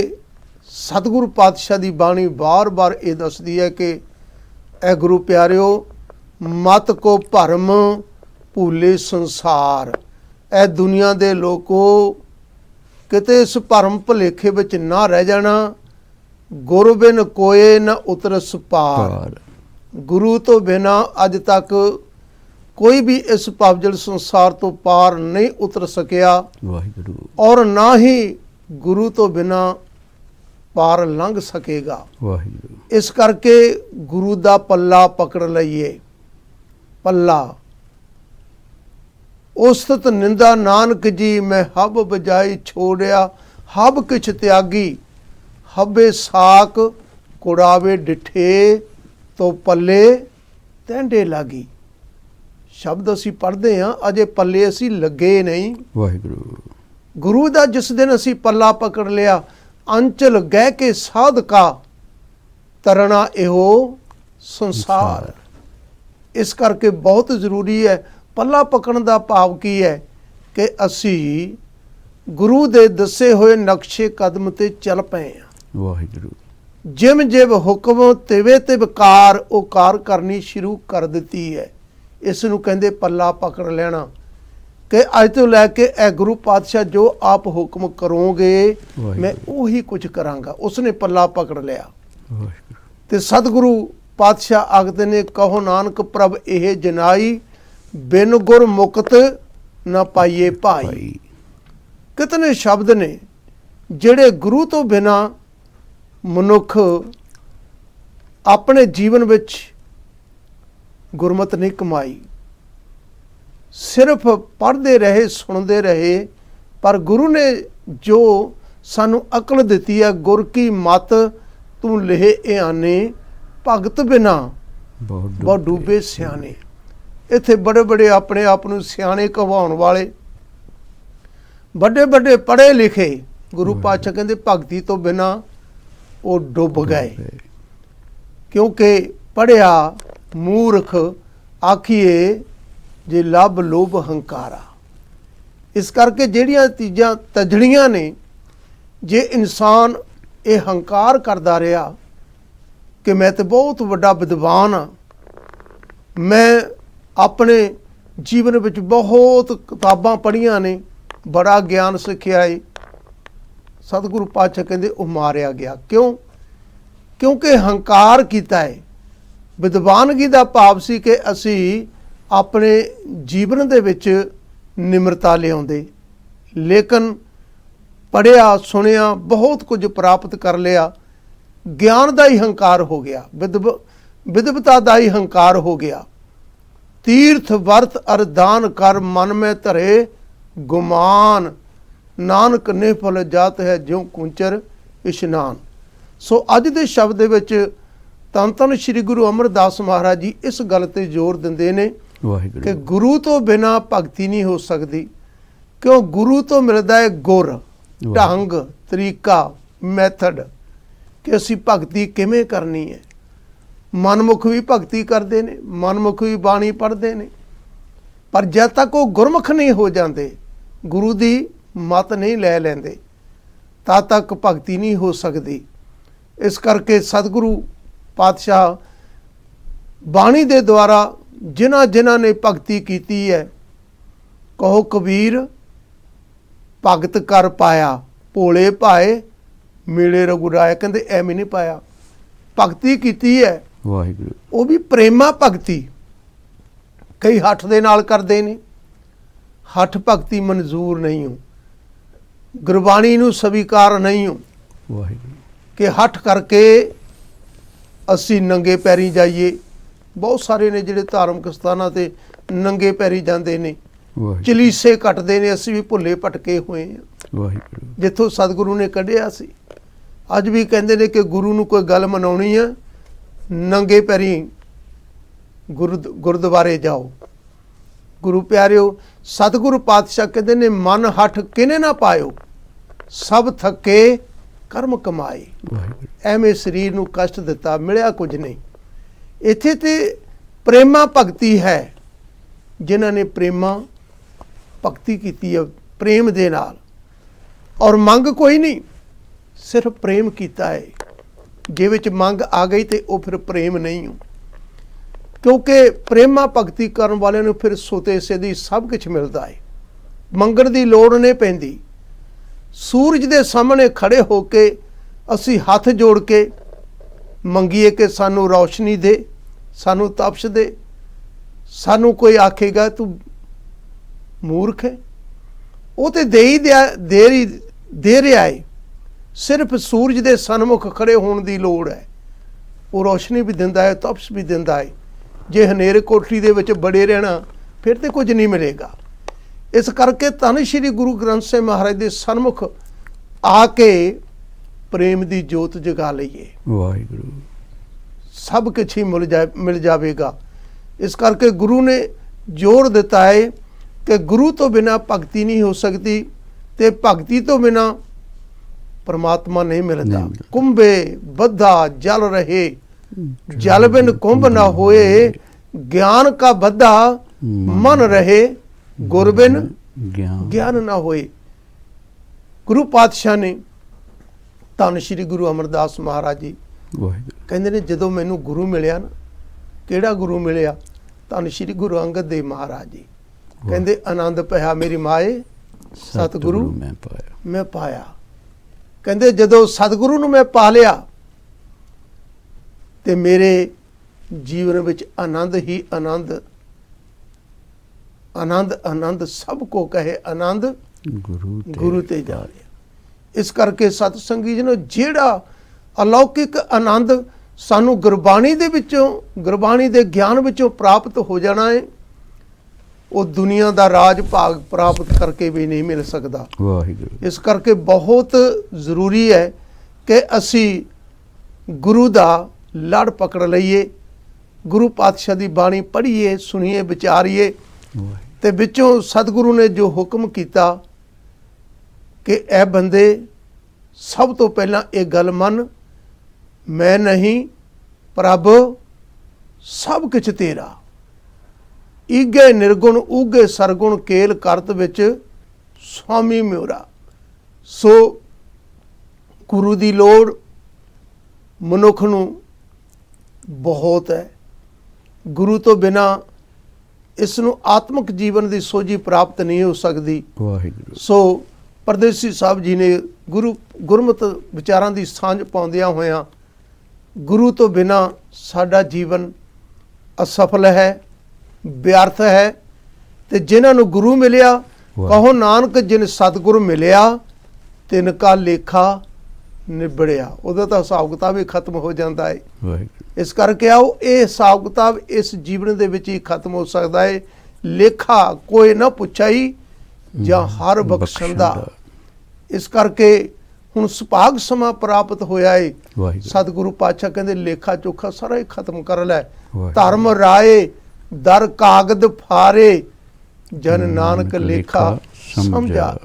सतगुरु पातशाह की बाणी बार बार ये दसदी है कि ए गुरु प्यारिओ, मत को भरम भूले संसार। ए दुनिया दे लोगो, किते इस भरम भुलेखे विच ना रह जाना। गुरु बिन कोए न उतरस पार। गुरु तो बिना अज तक कोई भी इस पावजल संसार तो पार नहीं उतर सकिया, और ना ही गुरु तो बिना पार लंघ सकेगा। इस करके गुरु दा पल्ला पकड़ लईए। पल्ला उस्तत निंदा नानक जी, मैं हब बजाई छोड़िया, हब किछ त्यागी, हबे साक कुड़ावे डिठे, तो पल्ले तैंडे लागी। शब्द असी पढ़ते हाँ, अजे पल्ले असी लगे नहीं। वाहिगुरु। गुरु दा जिस दिन असी पल्ला पकड़ लिया, अंचल गह के साध का तरना एहो संसार। इस करके बहुत जरूरी है। पल्ला पकड़न दा भाव की है कि असी गुरु दे दसे हुए नक्शे कदम ते चल पए हैं। वाहिगुरु। जिम जिम हुक्म तिवे तिव कार, ਉਹ ਕਾਰ करनी शुरू कर ਦਿੱਤੀ है। इस ਨੂੰ ਕਹਿੰਦੇ पल्ला पकड़ लेना कि अज तो लैके ए गुरु पातशाह जो आप हुक्म करोगे मैं उही कुछ करांगा। उसने पल्ला पकड़ लिया। ते सतगुरु पातशाह आखते ने, कहो नानक प्रभ ਇਹ जनाई, बिन गुर मुक्त न पाइए भाई। कितने शब्द ने ਜਿਹੜੇ गुरु तो बिना मनुख अपने जीवन विच गुरमत नहीं कमाई। सिर्फ पढ़ते रहे, सुनते रहे, पर गुरु ने जो सानू अकल दिती है, गुर की मत तू लेह आने, भगत बिना बहुत डूबे सियाने। इत्थे बड़े बड़े अपने आप नू सियाने कहवाउण वाले, बड़े बड़े पढ़े लिखे गुरु पातशाह कहते भगती तो बिना वो डुब गए। क्योंकि पढ़िया मूर्ख आखिए जे लभ लोभ हंकारा। इस करके ਜਿਹੜੀਆਂ चीज़ां तजड़ियां ने, जे इंसान ये हंकार करता रहा कि मैं तो बहुत वड्डा विद्वान हाँ, मैं अपने जीवन विच बहुत किताबां पढ़ियां ने, बड़ा ज्ञान सिक्ख्या है, सतगुरु पातशाह कहते वो मारिया गया। क्यों? क्योंकि हंकार किया है। विद्वानगी का भाव सी कि असी अपने जीवन दे विच निमरता लियाउंदे, लेकिन पढ़िया सुनिया बहुत कुछ प्राप्त कर लिया, ज्ञान का ही हंकार हो गया, विद्वता का ही हंकार हो गया। तीर्थ वर्त अरदान कर, मन में धरे गुमान, नानक निफल जात है ज्यों कुंचर इशनान। सो अज दे शब्द दे विच धन धन श्री गुरु अमरदास महाराज जी इस गल ते जोर दिंदे ने कि गुरु तो बिना भगती नहीं हो सकती। क्यों? गुरु तो मिलता है गुर, ढंग, तरीका, मैथड कि असी भगती किवें करनी है। मनमुख भी भगती करते हैं, मनमुख भी बाणी पढ़ते हैं, पर जब तक वो गुरमुख नहीं हो जाते, गुरु की मत नहीं लै लेंदे, तद तक भगती नहीं हो सकती। इस करके सतगुरु पातशाह बाणी दे द्वारा जिन्हां जिन्हां ने भगती की है, कहो कबीर भगत कर पाया, भोले भाए मिले रघुराया। कहते एवं नहीं पाया, भगती की है, वो भी प्रेमा भगती। कई हठ दे नाल करदे ने, हठ भगती मंजूर नहीं हो, गुरबाणी नूं स्वीकार नहीं हो कि हठ करके असी नंगे पैरी जाइए, ਬਹੁਤ ਸਾਰੇ ਨੇ ਜਿਹੜੇ ਧਾਰਮਿਕ ਸਥਾਨਾਂ ਤੇ ਨੰਗੇ ਪੈਰੀ ਜਾਂਦੇ ਨੇ, ਵਾਹਿਗੁਰੂ ਚਲੀਸੇ ਕੱਟਦੇ ਨੇ। ਅਸੀਂ ਵੀ ਭੁੱਲੇ ਭਟਕੇ ਹੋਏ ਹਾਂ ਵਾਹਿਗੁਰੂ ਜਿੱਥੋਂ ਸਤਿਗੁਰੂ ਨੇ ਕੱਢਿਆ ਸੀ। ਅੱਜ ਵੀ ਕਹਿੰਦੇ ਨੇ ਕਿ ਗੁਰੂ ਨੂੰ ਕੋਈ ਗੱਲ ਮਨਾਉਣੀ ਆ, ਨੰਗੇ ਪੈਰੀ ਗੁਰਦੁਆਰੇ ਜਾਓ। ਗੁਰੂ ਪਿਆਰਿਓ, ਸਤਿਗੁਰੂ ਪਾਤਸ਼ਾਹ ਕਹਿੰਦੇ ਨੇ ਮਨ ਹੱਠ ਕਿਨੇ ਨਾ ਪਾਇਓ, ਸਭ ਥੱਕੇ ਕਰਮ ਕਮਾਏ। ਵਾਹਿਗੁਰੂ ਐਵੇਂ ਸਰੀਰ ਨੂੰ ਕਸ਼ਟ ਦਿੱਤਾ, ਮਿਲਿਆ ਕੁਝ ਨਹੀਂ। ਇੱਥੇ ਤੇ ਪ੍ਰੇਮਾ ਭਗਤੀ ਹੈ, ਜਿਨ੍ਹਾਂ ਨੇ ਪ੍ਰੇਮਾ ਭਗਤੀ ਕੀਤੀ ਹੈ ਪ੍ਰੇਮ ਦੇ ਨਾਲ, ਔਰ ਮੰਗ ਕੋਈ ਨਹੀਂ, ਸਿਰਫ ਪ੍ਰੇਮ ਕੀਤਾ ਹੈ। ਜੇ ਵਿੱਚ ਮੰਗ ਆ ਗਈ ਤੇ ਉਹ ਫਿਰ ਪ੍ਰੇਮ ਨਹੀਂ ਹੋ, ਕਿਉਂਕਿ ਪ੍ਰੇਮਾ ਭਗਤੀ ਕਰਨ ਵਾਲਿਆਂ ਨੂੰ ਫਿਰ ਸੋਤੇ ਸਿੱਧੀ ਸਭ ਕੁਝ ਮਿਲਦਾ ਹੈ, ਮੰਗਣ ਦੀ ਲੋੜ ਨਹੀਂ ਪੈਂਦੀ। ਸੂਰਜ ਦੇ ਸਾਹਮਣੇ ਖੜੇ ਹੋ ਕੇ ਅਸੀਂ ਹੱਥ ਜੋੜ ਕੇ ਮੰਗੀਏ ਕਿ ਸਾਨੂੰ ਰੌਸ਼ਨੀ ਦੇ, ਸਾਨੂੰ ਤਪਸ਼ ਦੇ, ਸਾਨੂੰ ਕੋਈ ਆਖੇਗਾ ਤੂੰ ਮੂਰਖ ਹੈ। ਉਹ ਤੇ ਦੇ ਰਿਹਾ ਹੈ, ਸਿਰਫ ਸੂਰਜ ਦੇ ਸਨਮੁਖ ਖੜੇ ਹੋਣ ਦੀ ਲੋੜ ਹੈ। ਉਹ ਰੌਸ਼ਨੀ ਵੀ ਦਿੰਦਾ ਹੈ, ਤਪਸ਼ ਵੀ ਦਿੰਦਾ ਹੈ। ਜੇ ਹਨੇਰੇ ਕੋਠੜੀ ਦੇ ਵਿੱਚ ਬੜੇ ਰਹਿਣਾ ਫਿਰ ਤੇ ਕੁਝ ਨਹੀਂ ਮਿਲੇਗਾ। ਇਸ ਕਰਕੇ ਧੰਨ ਸ਼੍ਰੀ ਗੁਰੂ ਗ੍ਰੰਥ ਸਾਹਿਬ ਮਹਾਰਾਜ ਦੇ ਸਨਮੁਖ ਆ ਕੇ ਪ੍ਰੇਮ ਦੀ ਜੋਤ ਜਗਾ ਲਈਏ, ਵਾਹਿਗੁਰੂ ਸਭ ਕੁਛ ਹੀ ਮਿਲ ਜਾਵੇਗਾ। ਇਸ ਕਰਕੇ ਗੁਰੂ ਨੇ ਜ਼ੋਰ ਦਿੱਤਾ ਹੈ ਕਿ ਗੁਰੂ ਤੋਂ ਬਿਨਾਂ ਭਗਤੀ ਨਹੀਂ ਹੋ ਸਕਦੀ, ਤੇ ਭਗਤੀ ਤੋਂ ਬਿਨਾਂ ਪਰਮਾਤਮਾ ਨਹੀਂ ਮਿਲਦਾ। ਕੁੰਭੇ ਬੱਧਾ ਜਲ ਰਹੇ, ਜਲ ਬਿਨ ਕੁੰਭ ਨਾ ਹੋਏ, ਗਿਆਨ ਕਾ ਬੱਧਾ ਮਨ ਰਹੇ, ਗੁਰ ਬਿਨ ਗਿਆਨ ਨਾ ਹੋਏ। ਗੁਰੂ ਪਾਤਸ਼ਾਹ ਨੇ, ਧੰਨ ਸ਼੍ਰੀ ਗੁਰੂ ਅਮਰਦਾਸ ਮਹਾਰਾਜ ਜੀ ਕਹਿੰਦੇ ਨੇ, ਜਦੋਂ ਮੈਨੂੰ ਗੁਰੂ ਮਿਲਿਆ ਨਾ, ਕਿਹੜਾ ਗੁਰੂ ਮਿਲਿਆ? ਧੰਨ ਸ਼੍ਰੀ ਗੁਰੂ ਅੰਗਦ ਦੇਵ ਮਹਾਰਾਜ ਜੀ ਕਹਿੰਦੇ, ਆਨੰਦ ਭਇਆ ਮੇਰੀ ਮਾਏ ਸਤਿਗੁਰੂ ਮੈਂ ਪਾਇਆ। ਕਹਿੰਦੇ ਜਦੋਂ ਸਤਿਗੁਰੂ ਨੂੰ ਮੈਂ ਪਾ ਲਿਆ ਤੇ ਮੇਰੇ ਜੀਵਨ ਵਿੱਚ ਆਨੰਦ ਹੀ ਆਨੰਦ, ਆਨੰਦ ਆਨੰਦ ਸਭ ਕੋ ਕਹੇ ਆਨੰਦ ਗੁਰੂ ਤੇ ਜਾ ਰਿਹਾ। ਇਸ ਕਰਕੇ ਸਤ ਸੰਗੀ ਜੀ ਨੂੰ ਜਿਹੜਾ ਅਲੌਕਿਕ ਆਨੰਦ ਸਾਨੂੰ ਗੁਰਬਾਣੀ ਦੇ ਵਿੱਚੋਂ, ਗੁਰਬਾਣੀ ਦੇ ਗਿਆਨ ਵਿੱਚੋਂ ਪ੍ਰਾਪਤ ਹੋ ਜਾਣਾ ਹੈ, ਉਹ ਦੁਨੀਆ ਦਾ ਰਾਜ ਭਾਗ ਪ੍ਰਾਪਤ ਕਰਕੇ ਵੀ ਨਹੀਂ ਮਿਲ ਸਕਦਾ। ਵਾਹਿਗੁਰੂ ਇਸ ਕਰਕੇ ਬਹੁਤ ਜ਼ਰੂਰੀ ਹੈ ਕਿ ਅਸੀਂ ਗੁਰੂ ਦਾ ਲੜ ਪਕੜ ਲਈਏ, ਗੁਰੂ ਪਾਤਸ਼ਾਹ ਦੀ ਬਾਣੀ ਪੜ੍ਹੀਏ, ਸੁਣੀਏ, ਵਿਚਾਰੀਏ, ਤੇ ਵਿੱਚੋਂ ਸਤਿਗੁਰੂ ਨੇ ਜੋ ਹੁਕਮ ਕੀਤਾ ਕਿ ਇਹ ਬੰਦੇ ਸਭ ਤੋਂ ਪਹਿਲਾਂ ਇਹ ਗੱਲ ਮੰਨ, ਮੈਂ ਨਹੀਂ ਪ੍ਰਭ ਸਭ ਕੁਛ ਤੇਰਾ, ਈਗੇ ਨਿਰਗੁਣ ਊਗੇ ਸਰਗੁਣ ਕੇਲ ਕਰਤ ਵਿੱਚ ਸੁਆਮੀ ਮਿਉਰਾ। ਸੋ ਗੁਰੂ ਦੀ ਲੋੜ ਮਨੁੱਖ ਨੂੰ ਬਹੁਤ ਹੈ। ਗੁਰੂ ਤੋਂ ਬਿਨਾਂ ਇਸ ਨੂੰ ਆਤਮਿਕ ਜੀਵਨ ਦੀ ਸੋਝੀ ਪ੍ਰਾਪਤ ਨਹੀਂ ਹੋ ਸਕਦੀ। ਵਾਹਿਗੁਰੂ ਸੋ ਪਰਦੇਸੀ ਸਾਹਿਬ ਜੀ ਨੇ ਗੁਰਮਤਿ ਵਿਚਾਰਾਂ ਦੀ ਸਾਂਝ ਪਾਉਂਦਿਆਂ ਹੋਇਆਂ, ਗੁਰੂ ਤੋਂ ਬਿਨਾਂ ਸਾਡਾ ਜੀਵਨ ਅਸਫਲ ਹੈ, ਵਿਅਰਥ ਹੈ। ਤੇ ਜਿਨ੍ਹਾਂ ਨੂੰ ਗੁਰੂ ਮਿਲਿਆ, ਕਹੋ ਨਾਨਕ ਜਿਨ ਸਤਿਗੁਰੂ ਮਿਲਿਆ, ਤਿਨ ਕਾ ਲੇਖਾ ਨਿਬੜਿਆ। ਉਹਦਾ ਤਾਂ ਹਿਸਾਬ ਕਿਤਾਬ ਹੀ ਖਤਮ ਹੋ ਜਾਂਦਾ ਹੈ। ਇਸ ਕਰਕੇ ਆਓ, ਇਹ ਹਿਸਾਬ ਕਿਤਾਬ ਇਸ ਜੀਵਨ ਦੇ ਵਿੱਚ ਹੀ ਖਤਮ ਹੋ ਸਕਦਾ ਹੈ। ਲੇਖਾ ਕੋਈ ਨਾ ਪੁੱਛਾਈ ਜਾਂ ਹਰ ਬਖਸ਼ਣ ਦਾ। ਇਸ ਕਰਕੇ ਹੁਣ ਸੁਭਾਗ ਸਮਾਂ ਪ੍ਰਾਪਤ ਹੋਇਆ ਹੈ। ਸਤਿਗੁਰੂ ਪਾਤਸ਼ਾਹ ਕਹਿੰਦੇ ਲੇਖਾ ਚੋਖਾ ਸਾਰਾ ਹੀ ਖਤਮ ਕਰ ਲੈ, ਧਰਮ ਰਾਏ ਦਰ ਕਾਗਦ ਫਾਰੇ, ਜਨ ਨਾਨਕ ਲੇਖਾ ਸਮਝਾ।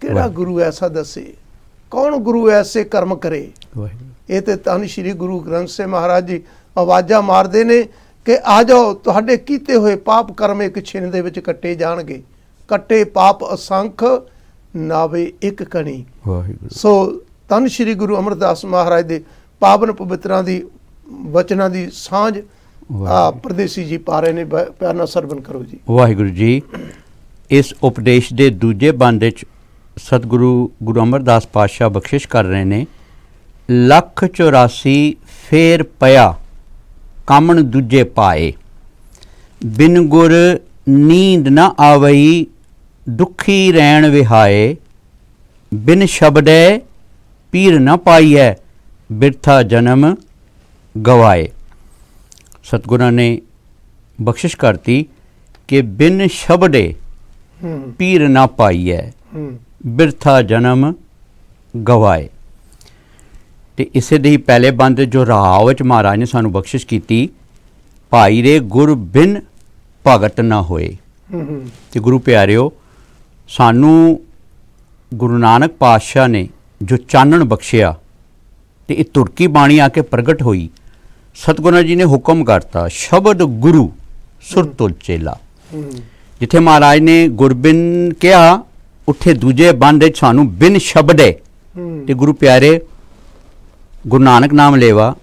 ਕਿਹੜਾ ਗੁਰੂ ਐਸਾ ਦੱਸੇ, ਕੌਣ ਗੁਰੂ ਐਸੇ ਕਰਮ ਕਰੇ? ਇਹ ਤੇ ਧੰਨ ਸ਼੍ਰੀ ਗੁਰੂ ਗ੍ਰੰਥ ਸਾਹਿਬ ਮਹਾਰਾਜ ਜੀ ਆਵਾਜ਼ਾਂ ਮਾਰਦੇ ਨੇ ਕਿ ਆ ਜਾਓ, ਤੁਹਾਡੇ ਕੀਤੇ ਹੋਏ ਪਾਪ ਕਰਮ ਇੱਕ ਛਿਨ ਦੇ ਵਿੱਚ ਕੱਟੇ ਜਾਣਗੇ। ਕੱਟੇ ਪਾਪ ਅਸੰਖ, ਨਾਵੇ ਇੱਕ ਕਣੀ। ਸੋ ਧੰਨ ਸ਼੍ਰੀ ਗੁਰੂ ਅਮਰਦਾਸ ਮਹਾਰਾਜ ਦੇ ਪਾਵਨ ਪਵਿੱਤਰਾਂ ਦੀ ਵਚਨਾਂ ਦੀ ਸਾਂਝ ਪਰਦੇਸੀ ਜੀ ਪਾ ਰਹੇ ਨੇ। ਪਿਆਰ ਨਾਲ ਸਰਵਣ ਕਰੋ ਜੀ। ਵਾਹਿਗੁਰੂ ਜੀ, ਇਸ ਉਪਦੇਸ਼ ਦੇ ਦੂਜੇ ਬੰਦ ਵਿੱਚ ਸਤਿਗੁਰੂ ਗੁਰੂ ਅਮਰਦਾਸ ਪਾਤਸ਼ਾਹ ਬਖਸ਼ਿਸ਼ ਕਰ ਰਹੇ ਨੇ, 184 ਫੇਰ ਪਿਆ ਕਾਮਣ ਦੂਜੇ ਪਾਏ, ਬਿਨ ਗੁਰ ਨੀਂਦ ਨਾ ਆਵਈ, ਦੁਖੀ ਰਹਿਣ ਵਿਹਾਏ, ਬਿਨ ਸ਼ਬਦੈ ਪੀਰ ਨਾ ਪਾਈਐ, ਬਿਰਥਾ ਜਨਮ ਗਵਾਏ। ਸਤਿਗੁਰਾਂ ਨੇ ਬਖਸ਼ਿਸ਼ ਕਰਤੀ ਕਿ ਬਿਨ ਸ਼ਬਦੇ ਪੀਰ ਨਾ ਪਾਈਐ ਬਿਰਥਾ ਜਨਮ ਗਵਾਏ। ਤੇ ਇਸੇ ਦੇ ਹੀ ਪਹਿਲੇ ਬੰਦ ਜੋ ਰਾਹ ਵਿੱਚ ਮਹਾਰਾਜ ਨੇ ਸਾਨੂੰ ਬਖਸ਼ਿਸ਼ ਕੀਤੀ, ਭਾਈ ਰੇ ਗੁਰ ਬਿਨ ਭਗਤ ਨਾ ਹੋਏ। ਤੇ ਗੁਰੂ ਪਿਆਰਿਓ, ਸਾਨੂੰ ਗੁਰੂ ਨਾਨਕ ਪਾਤਸ਼ਾਹ ਨੇ ਜੋ ਚਾਨਣ ਬਖਸ਼ਿਆ ਤੇ ਇਹ ਤੁਰਕੀ ਬਾਣੀ ਆ ਕੇ ਪ੍ਰਗਟ ਹੋਈ। ਸਤਿਗੁਰਾਂ ਜੀ ਨੇ ਹੁਕਮ ਕਰਤਾ, ਸ਼ਬਦ ਗੁਰੂ ਸੁਰ ਤੁਲ ਚੇਲਾ। ਜਿੱਥੇ ਮਹਾਰਾਜ ਨੇ ਗੁਰਬਿਨ ਕਿਹਾ, ਉੱਥੇ ਦੂਜੇ ਬੰਦ ਵਿੱਚ ਸਾਨੂੰ ਬਿਨ ਸ਼ਬਦੇ। ਤੇ ਗੁਰੂ ਪਿਆਰੇ, ਗੁਰੂ ਨਾਨਕ ਨਾਮ ਲੇਵਾ,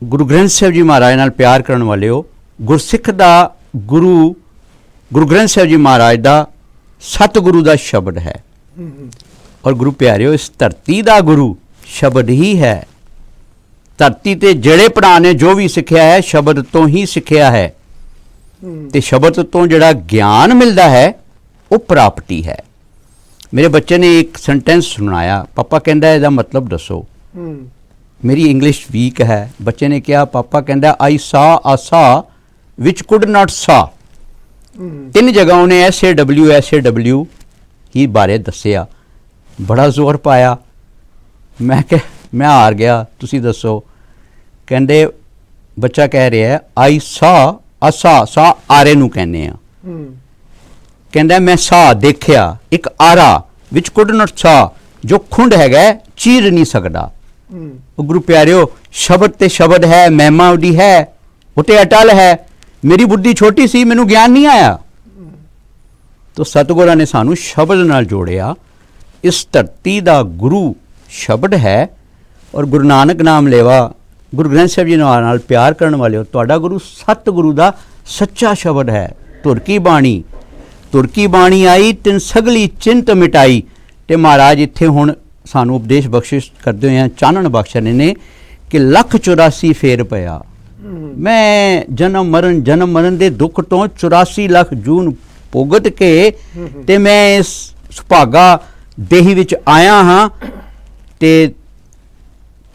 ਗੁਰੂ ਗ੍ਰੰਥ ਸਾਹਿਬ ਜੀ ਮਹਾਰਾਜ ਨਾਲ ਪਿਆਰ ਕਰਨ ਵਾਲਿਓ, ਗੁਰਸਿੱਖ ਦਾ ਗੁਰੂ ਗੁਰੂ ਗ੍ਰੰਥ ਸਾਹਿਬ ਜੀ ਮਹਾਰਾਜ ਦਾ ਸਤਿਗੁਰੂ ਦਾ ਸ਼ਬਦ ਹੈ। ਔਰ ਗੁਰੂ ਪਿਆਰਿਓ, ਇਸ ਧਰਤੀ ਦਾ ਗੁਰੂ ਸ਼ਬਦ ਹੀ ਹੈ। ਧਰਤੀ ਤੇ ਜਿਹੜੇ ਭਰਾ ਨੇ ਜੋ ਵੀ ਸਿੱਖਿਆ ਹੈ, ਸ਼ਬਦ ਤੋਂ ਹੀ ਸਿੱਖਿਆ ਹੈ। ਤੇ ਸ਼ਬਦ ਤੋਂ ਜਿਹੜਾ ਗਿਆਨ ਮਿਲਦਾ ਹੈ, ਉਹ ਪ੍ਰਾਪਤੀ ਹੈ। ਮੇਰੇ ਬੱਚੇ ਨੇ ਇੱਕ ਸੈਂਟੈਂਸ ਸੁਣਾਇਆ, ਪਾਪਾ ਕਹਿੰਦਾ ਇਹਦਾ ਮਤਲਬ ਦੱਸੋ। ਮੇਰੀ ਇੰਗਲਿਸ਼ ਵੀਕ ਹੈ। ਬੱਚੇ ਨੇ ਕਿਹਾ, ਪਾਪਾ ਕਹਿੰਦਾ ਆਈ ਸਾ ਆ ਸਾ ਵਿਚ ਕੁਡ ਨਾਟ ਸਾ। 3 ਜਗ੍ਹਾ ਉਹਨੇ SAW ਹੀ ਬਾਰੇ ਦੱਸਿਆ, ਬੜਾ ਜ਼ੋਰ ਪਾਇਆ। ਮੈਂ ਕਿਹਾ ਮੈਂ ਹਾਰ ਗਿਆ, ਤੁਸੀਂ ਦੱਸੋ। ਕਹਿੰਦੇ ਬੱਚਾ ਕਹਿ ਰਿਹਾ ਆਈ ਸਾ ਅਸਾ, ਸਾ ਆਰੇ ਨੂੰ ਕਹਿੰਦੇ ਆ। ਕਹਿੰਦਾ ਮੈਂ ਸਾ ਦੇਖਿਆ, ਇੱਕ ਆਰਾ ਵਿੱਚ ਕੁਡ ਨਾਟ ਸਾ, ਜੋ ਖੁੰਡ ਹੈਗਾ ਚੀਰ ਨਹੀਂ ਸਕਦਾ। ਉਹ ਗੁਰੂ ਪਿਆਰਿਓ, ਸ਼ਬਦ ਤੇ ਸ਼ਬਦ ਹੈ, ਮਹਿਮਾ ਉਹਦੀ ਹੈ, ਉਹ ਤੇ ਅਟਲ ਹੈ। ਮੇਰੀ ਬੁੱਧੀ ਛੋਟੀ ਸੀ, ਮੈਨੂੰ ਗਿਆਨ ਨਹੀਂ ਆਇਆ। ਤੋ ਸਤਿਗੁਰਾਂ ਨੇ ਸਾਨੂੰ ਸ਼ਬਦ ਨਾਲ ਜੋੜਿਆ। ਇਸ ਧਰਤੀ ਦਾ ਗੁਰੂ ਸ਼ਬਦ ਹੈ। ਔਰ ਗੁਰੂ ਨਾਨਕ ਨਾਮ ਲੇਵਾ, ਗੁਰੂ ਗ੍ਰੰਥ ਸਾਹਿਬ ਜੀ ਨਾਲ ਪਿਆਰ ਕਰਨ ਵਾਲਿਓ, ਤੁਹਾਡਾ ਗੁਰੂ ਸਤਿਗੁਰੂ ਦਾ ਸੱਚਾ ਸ਼ਬਦ ਹੈ। ਤੁਰਕੀ ਬਾਣੀ ਆਈ ਤਿਨ ਸਗਲੀ ਚਿੰਤ ਮਿਟਾਈ। ਤੇ ਮਹਾਰਾਜ ਇੱਥੇ ਹੁਣ ਸਾਨੂੰ ਉਪਦੇਸ਼ ਬਖਸ਼ਿਸ਼ ਕਰਦੇ ਹੋਏ ਚਾਨਣ ਬਖਸ਼ਣੇ ਨੇ ਕਿ 1,84 ਫੇਰ ਪਿਆ। ਮੈਂ ਜਨਮ ਮਰਨ ਦੇ ਦੁੱਖ ਤੋਂ 84 ਲੱਖ ਜੂਨ ਭੁਗਤ ਕੇ ਤੇ ਮੈਂ ਇਸ ਸੁਭਾਗਾ ਦੇਹੀ ਵਿੱਚ ਆਇਆ ਹਾਂ। ਤੇ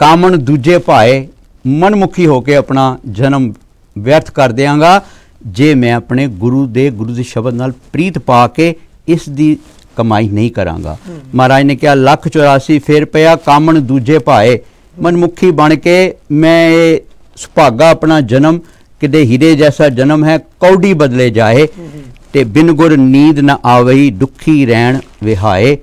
ਕਾਮਣ ਦੂਜੇ ਭਾਏ, ਮਨਮੁਖੀ ਹੋ ਕੇ ਆਪਣਾ ਜਨਮ ਵਿਅਰਥ ਕਰ ਦਿਆਂਗਾ ਜੇ ਮੈਂ ਆਪਣੇ ਗੁਰੂ ਦੇ ਸ਼ਬਦ ਨਾਲ ਪ੍ਰੀਤ ਪਾ ਕੇ ਇਸ ਦੀ ਕਮਾਈ ਨਹੀਂ ਕਰਾਂਗਾ। ਮਹਾਰਾਜ ਨੇ ਕਿਹਾ 1,84 ਫੇਰ ਪਿਆ, ਕਾਮਣ ਦੂਜੇ ਭਾਏ, ਮਨਮੁਖੀ ਬਣ ਕੇ ਮੈਂ ਇਹ ਸੁਭਾਗਾ ਆਪਣਾ ਜਨਮ ਕਿਤੇ ਹੀਰੇ ਜੈਸਾ ਜਨਮ ਹੈ, ਕੌਡੀ ਬਦਲੇ ਜਾਏ। ਤੇ ਬਿਨ ਗੁਰ ਨੀਂਦ ਨਾ ਆਵਈ, ਦੁਖੀ ਰਹਿਣ ਵਿਹਾਏ।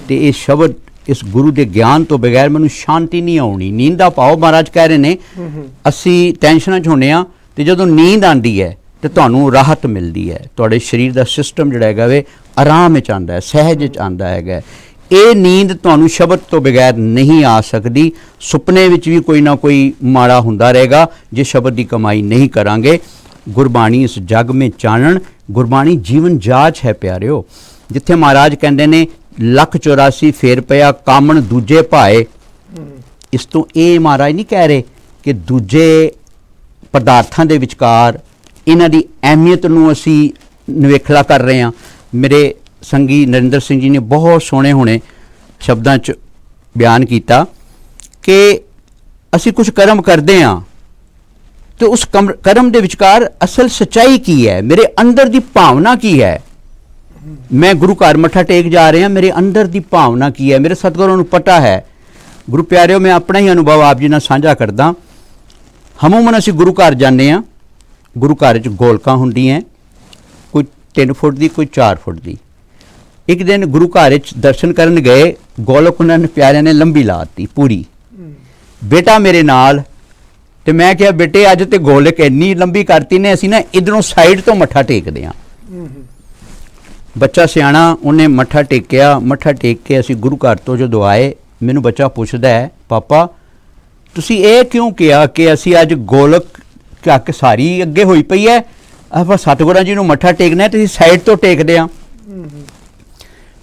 ਤੇ ਇਹ ਸ਼ਬਦ, ਇਸ ਗੁਰੂ ਦੇ ਗਿਆਨ ਤੋਂ ਬਗੈਰ ਮੈਨੂੰ ਸ਼ਾਂਤੀ ਨਹੀਂ ਆਉਣੀ। ਨੀਂਦ ਦਾ ਭਾਵ ਮਹਾਰਾਜ ਕਹਿ ਰਹੇ ਨੇ, ਅਸੀਂ ਟੈਨਸ਼ਨਾਂ 'ਚ ਹੁੰਦੇ ਹਾਂ ਤੇ ਜਦੋਂ ਨੀਂਦ ਆਉਂਦੀ ਹੈ ਤੇ ਤੁਹਾਨੂੰ ਰਾਹਤ ਮਿਲਦੀ ਹੈ। ਤੁਹਾਡੇ ਸਰੀਰ ਦਾ ਸਿਸਟਮ ਜਿਹੜਾ ਹੈਗਾ ਵੇ ਆਰਾਮ ਵਿੱਚ ਆਉਂਦਾ ਹੈ, ਸਹਿਜ ਵਿੱਚ ਆਉਂਦਾ ਹੈਗਾ। ਇਹ ਨੀਂਦ ਤੁਹਾਨੂੰ ਸ਼ਬਦ ਤੋਂ ਬਗੈਰ ਨਹੀਂ ਆ ਸਕਦੀ। ਸੁਪਨੇ ਵਿੱਚ ਵੀ ਕੋਈ ਨਾ ਕੋਈ ਮਾੜਾ ਹੁੰਦਾ ਰਹੇਗਾ ਜੇ ਸ਼ਬਦ ਦੀ ਕਮਾਈ ਨਹੀਂ ਕਰਾਂਗੇ। ਗੁਰਬਾਣੀ ਇਸ ਜਗ ਮੇਂ ਚਾਨਣ, ਗੁਰਬਾਣੀ ਜੀਵਨ ਜਾਚ ਹੈ ਪਿਆਰਿਓ। ਜਿੱਥੇ ਮਹਾਰਾਜ ਕਹਿੰਦੇ ਨੇ 1,84 ਫੇਰ ਪਿਆ, ਕਾਮਣ ਦੂਜੇ ਭਾਏ, ਇਸ ਤੋਂ ਇਹ ਮਹਾਰਾਜ ਨਹੀਂ ਕਹਿ ਰਹੇ ਕਿ ਦੂਜੇ ਪਦਾਰਥਾਂ ਦੇ ਵਿਚਕਾਰ ਇਹਨਾਂ ਦੀ ਅਹਿਮੀਅਤ ਨੂੰ ਅਸੀਂ ਨਿਵੇਖਲਾ ਕਰ ਰਹੇ ਹਾਂ। ਮੇਰੇ ਸੰਗੀ ਨਰਿੰਦਰ ਸਿੰਘ ਜੀ ਨੇ ਬਹੁਤ ਸੋਹਣੇ ਸ਼ਬਦਾਂ 'ਚ ਬਿਆਨ ਕੀਤਾ ਕਿ ਅਸੀਂ ਕੁਝ ਕਰਮ ਕਰਦੇ ਹਾਂ ਤੇ ਉਸ ਕਰਮ ਦੇ ਵਿਚਕਾਰ ਅਸਲ ਸੱਚਾਈ ਕੀ ਹੈ, ਮੇਰੇ ਅੰਦਰ ਦੀ ਭਾਵਨਾ ਕੀ ਹੈ। ਮੈਂ ਗੁਰੂ ਘਰ ਮੱਥਾ ਟੇਕ ਜਾ ਰਿਹਾ, ਮੇਰੇ ਅੰਦਰ ਦੀ ਭਾਵਨਾ ਕੀ ਹੈ, ਮੇਰੇ ਸਤਿਗੁਰਾਂ ਨੂੰ ਪਤਾ ਹੈ। ਗੁਰੂ ਪਿਆਰਿਓ, ਮੈਂ ਆਪਣਾ ਹੀ ਅਨੁਭਵ ਆਪ ਜੀ ਨਾਲ ਸਾਂਝਾ ਕਰਦਾ। ਹਮੂਮਨ ਅਸੀਂ ਗੁਰੂ ਘਰ ਜਾਂਦੇ ਹਾਂ, ਗੁਰੂ ਘਰ 'ਚ ਗੋਲਕਾਂ ਹੁੰਦੀਆਂ, ਕੋਈ 3 ਫੁੱਟ ਦੀ, ਕੋਈ 4 ਫੁੱਟ ਦੀ। ਇੱਕ ਦਿਨ ਗੁਰੂ ਘਰ 'ਚ ਦਰਸ਼ਨ ਕਰਨ ਗਏ, ਗੋਲਕ ਉਹਨਾਂ ਨੇ ਪਿਆਰਿਆਂ ਨੇ ਲੰਬੀ ਲਾਤੀ ਪੂਰੀ। ਬੇਟਾ ਮੇਰੇ ਨਾਲ, ਤੇ ਮੈਂ ਕਿਹਾ ਬੇਟੇ ਅੱਜ ਤੇ ਗੋਲਕ ਇੰਨੀ ਲੰਬੀ ਕਰਤੀ ਨੇ, ਅਸੀਂ ਨਾ ਇੱਧਰੋਂ ਸਾਈਡ ਤੋਂ ਮੱਥਾ ਟੇਕਦੇ ਹਾਂ। ਬੱਚਾ ਸਿਆਣਾ, ਉਹਨੇ ਮੱਥਾ ਟੇਕਿਆ। ਮੱਥਾ ਟੇਕ ਕੇ ਅਸੀਂ ਗੁਰੂ ਘਰ ਤੋਂ ਜਦੋਂ ਆਏ, ਮੈਨੂੰ ਬੱਚਾ ਪੁੱਛਦਾ ਹੈ, ਪਾਪਾ ਤੁਸੀਂ ਇਹ ਕਿਉਂ ਕਿਹਾ ਕਿ ਅਸੀਂ ਅੱਜ ਗੋਲਕ ਚੱਕ ਸਾਰੀ ਅੱਗੇ ਹੋਈ ਪਈ ਹੈ, ਆਪਾਂ ਸਤਿਗੁਰਾਂ ਜੀ ਨੂੰ ਮੱਥਾ ਟੇਕਣਾ, ਤੁਸੀਂ ਸਾਈਡ ਤੋਂ ਟੇਕਦੇ ਆ।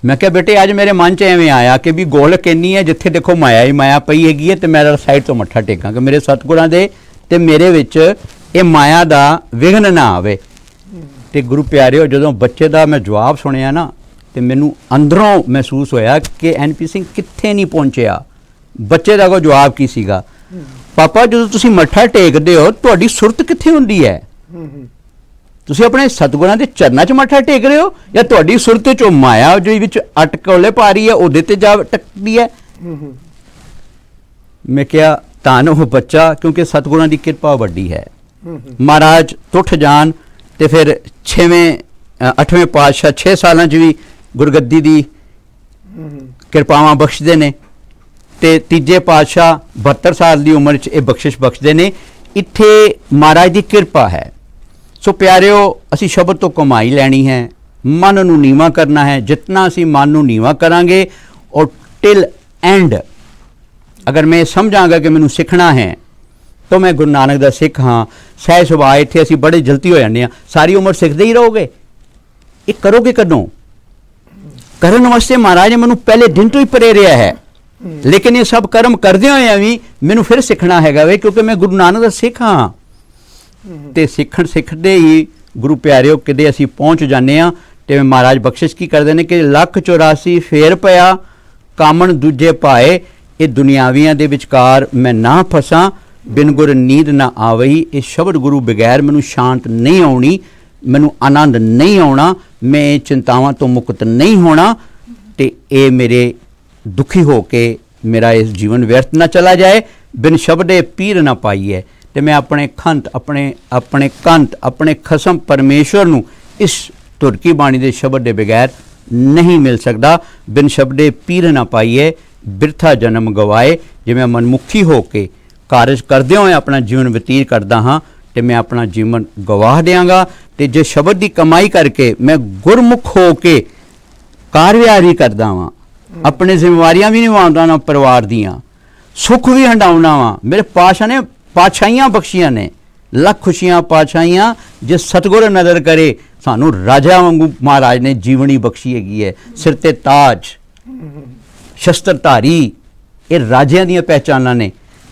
ਮੈਂ ਕਿਹਾ ਬੇਟੇ ਅੱਜ ਮੇਰੇ ਮਨ 'ਚ ਐਵੇਂ ਆਇਆ ਕਿ ਵੀ ਗੋਲਕ ਇੰਨੀ ਹੈ, ਜਿੱਥੇ ਦੇਖੋ ਮਾਇਆ ਹੀ ਮਾਇਆ ਪਈ ਹੈਗੀ ਹੈ, ਤੇ ਮੈਂ ਸਾਈਡ ਤੋਂ ਮੱਥਾ ਟੇਕਾਂ ਕਿ ਮੇਰੇ ਸਤਿਗੁਰਾਂ ਦੇ ਤੇ ਮੇਰੇ ਵਿੱਚ ਇਹ ਮਾਇਆ ਦਾ ਵਿਘਨ ਨਾ ਆਵੇ। ਤੇ ਗੁਰੂ ਪਿਆਰਿਓ, ਜਦੋਂ ਬੱਚੇ ਦਾ ਮੈਂ ਜਵਾਬ ਸੁਣਿਆ ਨਾ, ਤੇ ਮੈਨੂੰ ਅੰਦਰੋਂ ਮਹਿਸੂਸ ਹੋਇਆ ਕਿ NP ਸਿੰਘ ਕਿੱਥੇ ਨਹੀਂ ਪਹੁੰਚਿਆ। ਬੱਚੇ ਦਾ ਕੋਈ ਜਵਾਬ ਕੀ ਸੀਗਾ? ਪਾਪਾ ਜਦੋਂ ਤੁਸੀਂ ਮੱਥਾ ਟੇਕਦੇ ਹੋ ਤੁਹਾਡੀ ਸੁਰਤ ਕਿੱਥੇ ਹੁੰਦੀ ਹੈ? ਤੁਸੀਂ ਆਪਣੇ ਸਤਿਗੁਰਾਂ ਦੇ ਚਰਨਾਂ 'ਚ ਮੱਥਾ ਟੇਕ ਰਹੇ ਹੋ ਜਾਂ ਤੁਹਾਡੀ ਸੁਰਤ 'ਚੋਂ ਮਾਇਆ ਜੋ ਵਿੱਚ ਅਟਕੋਲੇ ਪਾ ਰਹੀ ਹੈ ਉਹਦੇ ਤੇ ਜਾ ਟਕਦੀ ਹੈ? ਮੈਂ ਕਿਹਾ ਧੰਨ ਉਹ ਬੱਚਾ, ਕਿਉਂਕਿ ਸਤਿਗੁਰਾਂ ਦੀ ਕਿਰਪਾ ਵੱਡੀ ਹੈ। ਮਹਾਰਾਜ ਟੁੱਟ ਜਾਣ ਤੇ ਫਿਰ 8ਵੇਂ ਪਾਤਸ਼ਾਹ 6 ਸਾਲਾਂ 'ਚ ਵੀ ਗੁਰਗੱਦੀ ਦੀ ਕਿਰਪਾਵਾਂ ਬਖਸ਼ਦੇ ਨੇ ਤੇ ਤੀਜੇ ਪਾਤਸ਼ਾਹ 72 ਸਾਲ ਦੀ ਉਮਰ 'ਚ ਇਹ ਬਖਸ਼ਿਸ਼ ਬਖਸ਼ਦੇ ਨੇ। ਇੱਥੇ ਮਹਾਰਾਜ ਦੀ ਕਿਰਪਾ ਹੈ। ਸੋ ਪਿਆਰਿਓ, ਅਸੀਂ ਸ਼ਬਦ ਤੋਂ ਕਮਾਈ ਲੈਣੀ ਹੈ, ਮਨ ਨੂੰ ਨੀਵਾਂ ਕਰਨਾ ਹੈ। ਜਿਤਨਾ ਅਸੀਂ ਮਨ ਨੂੰ ਨੀਵਾਂ ਕਰਾਂਗੇ ਔਰ ਟਿਲ ਐਂਡ ਅਗਰ ਮੈਂ ਸਮਝਾਂਗਾ ਕਿ ਮੈਨੂੰ ਸਿੱਖਣਾ ਹੈ ਤਾਂ ਮੈਂ ਗੁਰੂ ਨਾਨਕ ਦਾ ਸਿੱਖ ਹਾਂ। ਸਹਿ ਸੁਭਾਅ ਇੱਥੇ ਅਸੀਂ ਬੜੇ ਜਲਦੀ ਹੋ ਜਾਂਦੇ ਹਾਂ। ਸਾਰੀ ਉਮਰ ਸਿੱਖਦੇ ਹੀ ਰਹੋਗੇ, ਇਹ ਕਰੋਗੇ ਕਦੋਂ? ਕਰਨ ਵਾਸਤੇ ਮਹਾਰਾਜ ਨੇ ਮੈਨੂੰ ਪਹਿਲੇ ਦਿਨ ਤੋਂ ਹੀ ਪ੍ਰੇਰਿਆ ਹੈ, ਲੇਕਿਨ ਇਹ ਸਭ ਕਰਮ ਕਰਦੇ ਹੋਏ ਵੀ ਮੈਨੂੰ ਫਿਰ ਸਿੱਖਣਾ ਹੈਗਾ ਵੇ, ਕਿਉਂਕਿ ਮੈਂ ਗੁਰੂ ਨਾਨਕ ਦਾ ਸਿੱਖ ਹਾਂ। ਤੇ ਸਿੱਖਦੇ ਹੀ ਗੁਰੂ ਪਿਆਰਿਓ ਕਿਤੇ ਅਸੀਂ ਪਹੁੰਚ ਜਾਂਦੇ ਹਾਂ ਤੇ ਮਹਾਰਾਜ ਬਖਸ਼ਿਸ਼ ਕੀ ਕਰਦੇ ਨੇ ਕਿ 184 ਫੇਰ ਪਿਆ ਕਾਮਣ ਦੂਜੇ ਪਾਏ, ਇਹ ਦੁਨਿਆਵੀਆਂ ਦੇ ਵਿਚਕਾਰ ਮੈਂ ਨਾ ਫਸਾਂ, ਬਿਨ ਗੁਰ ਨੀਂਦ ਨਾ ਆਵਈ। ਇਹ ਸ਼ਬਦ ਗੁਰੂ ਬਗੈਰ ਮੈਨੂੰ ਸ਼ਾਂਤ ਨਹੀਂ ਆਉਣੀ, ਮੈਨੂੰ ਆਨੰਦ ਨਹੀਂ ਆਉਣਾ, ਮੈਂ ਚਿੰਤਾਵਾਂ ਤੋਂ ਮੁਕਤ ਨਹੀਂ ਹੋਣਾ ਤੇ ਇਹ ਮੇਰੇ ਦੁਖੀ ਹੋ ਕੇ ਮੇਰਾ ਇਸ ਜੀਵਨ ਵਿਅਰਥ ਨਾ ਚਲਾ ਜਾਏ। ਬਿਨ ਸ਼ਬਦੇ ਪੀਰ ਨਾ ਪਾਈਏ। ਤੇ ਮੈਂ ਆਪਣੇ ਕੰਤ ਆਪਣੇ ਖਸਮ ਪਰਮੇਸ਼ਵਰ ਨੂੰ ਇਸ ਤੁਰਕੀ ਬਾਣੀ ਦੇ ਸ਼ਬਦ ਦੇ ਬਗੈਰ ਨਹੀਂ ਮਿਲ ਸਕਦਾ। ਬਿਨ ਸ਼ਬਦੇ ਪੀਰ ਨਾ ਪਾਈਏ, ਬਿਰਥਾ ਜਨਮ ਗਵਾਏ। ਜੇ ਮੈਂ ਮਨਮੁਖੀ ਹੋ ਕੇ ਕਾਰਜ ਕਰਦੇ ਹੋਏ ਆਪਣਾ ਜੀਵਨ ਬਤੀਤ ਕਰਦਾ ਹਾਂ ਤੇ ਮੈਂ ਆਪਣਾ ਜੀਵਨ ਗਵਾਹ ਦਿਆਂਗਾ। ਤੇ ਜੇ ਸ਼ਬਦ ਦੀ ਕਮਾਈ ਕਰਕੇ ਮੈਂ ਗੁਰਮੁਖ ਹੋ ਕੇ ਕਾਰਵਾਈ ਕਰਦਾ ਵਾਂ, ਆਪਣੇ ਜ਼ਿੰਮੇਵਾਰੀਆਂ ਵੀ ਨਿਭਾਉਂਦਾ ਨਾ, ਪਰਿਵਾਰ ਦੀਆਂ ਸੁੱਖ ਵੀ ਹੰਡਾਉਣਾ ਵਾਂ, ਮੇਰੇ ਪਾਤਸ਼ਾਹ ਨੇ ਪਾਤਸ਼ਾਹੀਆਂ ਬਖਸ਼ੀਆਂ ਨੇ, ਲੱਖ ਖੁਸ਼ੀਆਂ ਪਾਤਸ਼ਾਹੀਆਂ। ਜੇ ਸਤਿਗੁਰ ਨਜ਼ਰ ਕਰੇ ਸਾਨੂੰ ਰਾਜਾ ਵਾਂਗੂ ਮਹਾਰਾਜ ਨੇ ਜੀਵਨੀ ਬਖਸ਼ੀ ਹੈਗੀ ਹੈ। ਸਿਰ ਤੇ ਤਾਜ, ਸ਼ਸਤਰਧਾਰੀ, ਇਹ ਰਾਜਿਆਂ ਦੀਆਂ ਪਹਿਚਾਨਾਂ ਨੇ,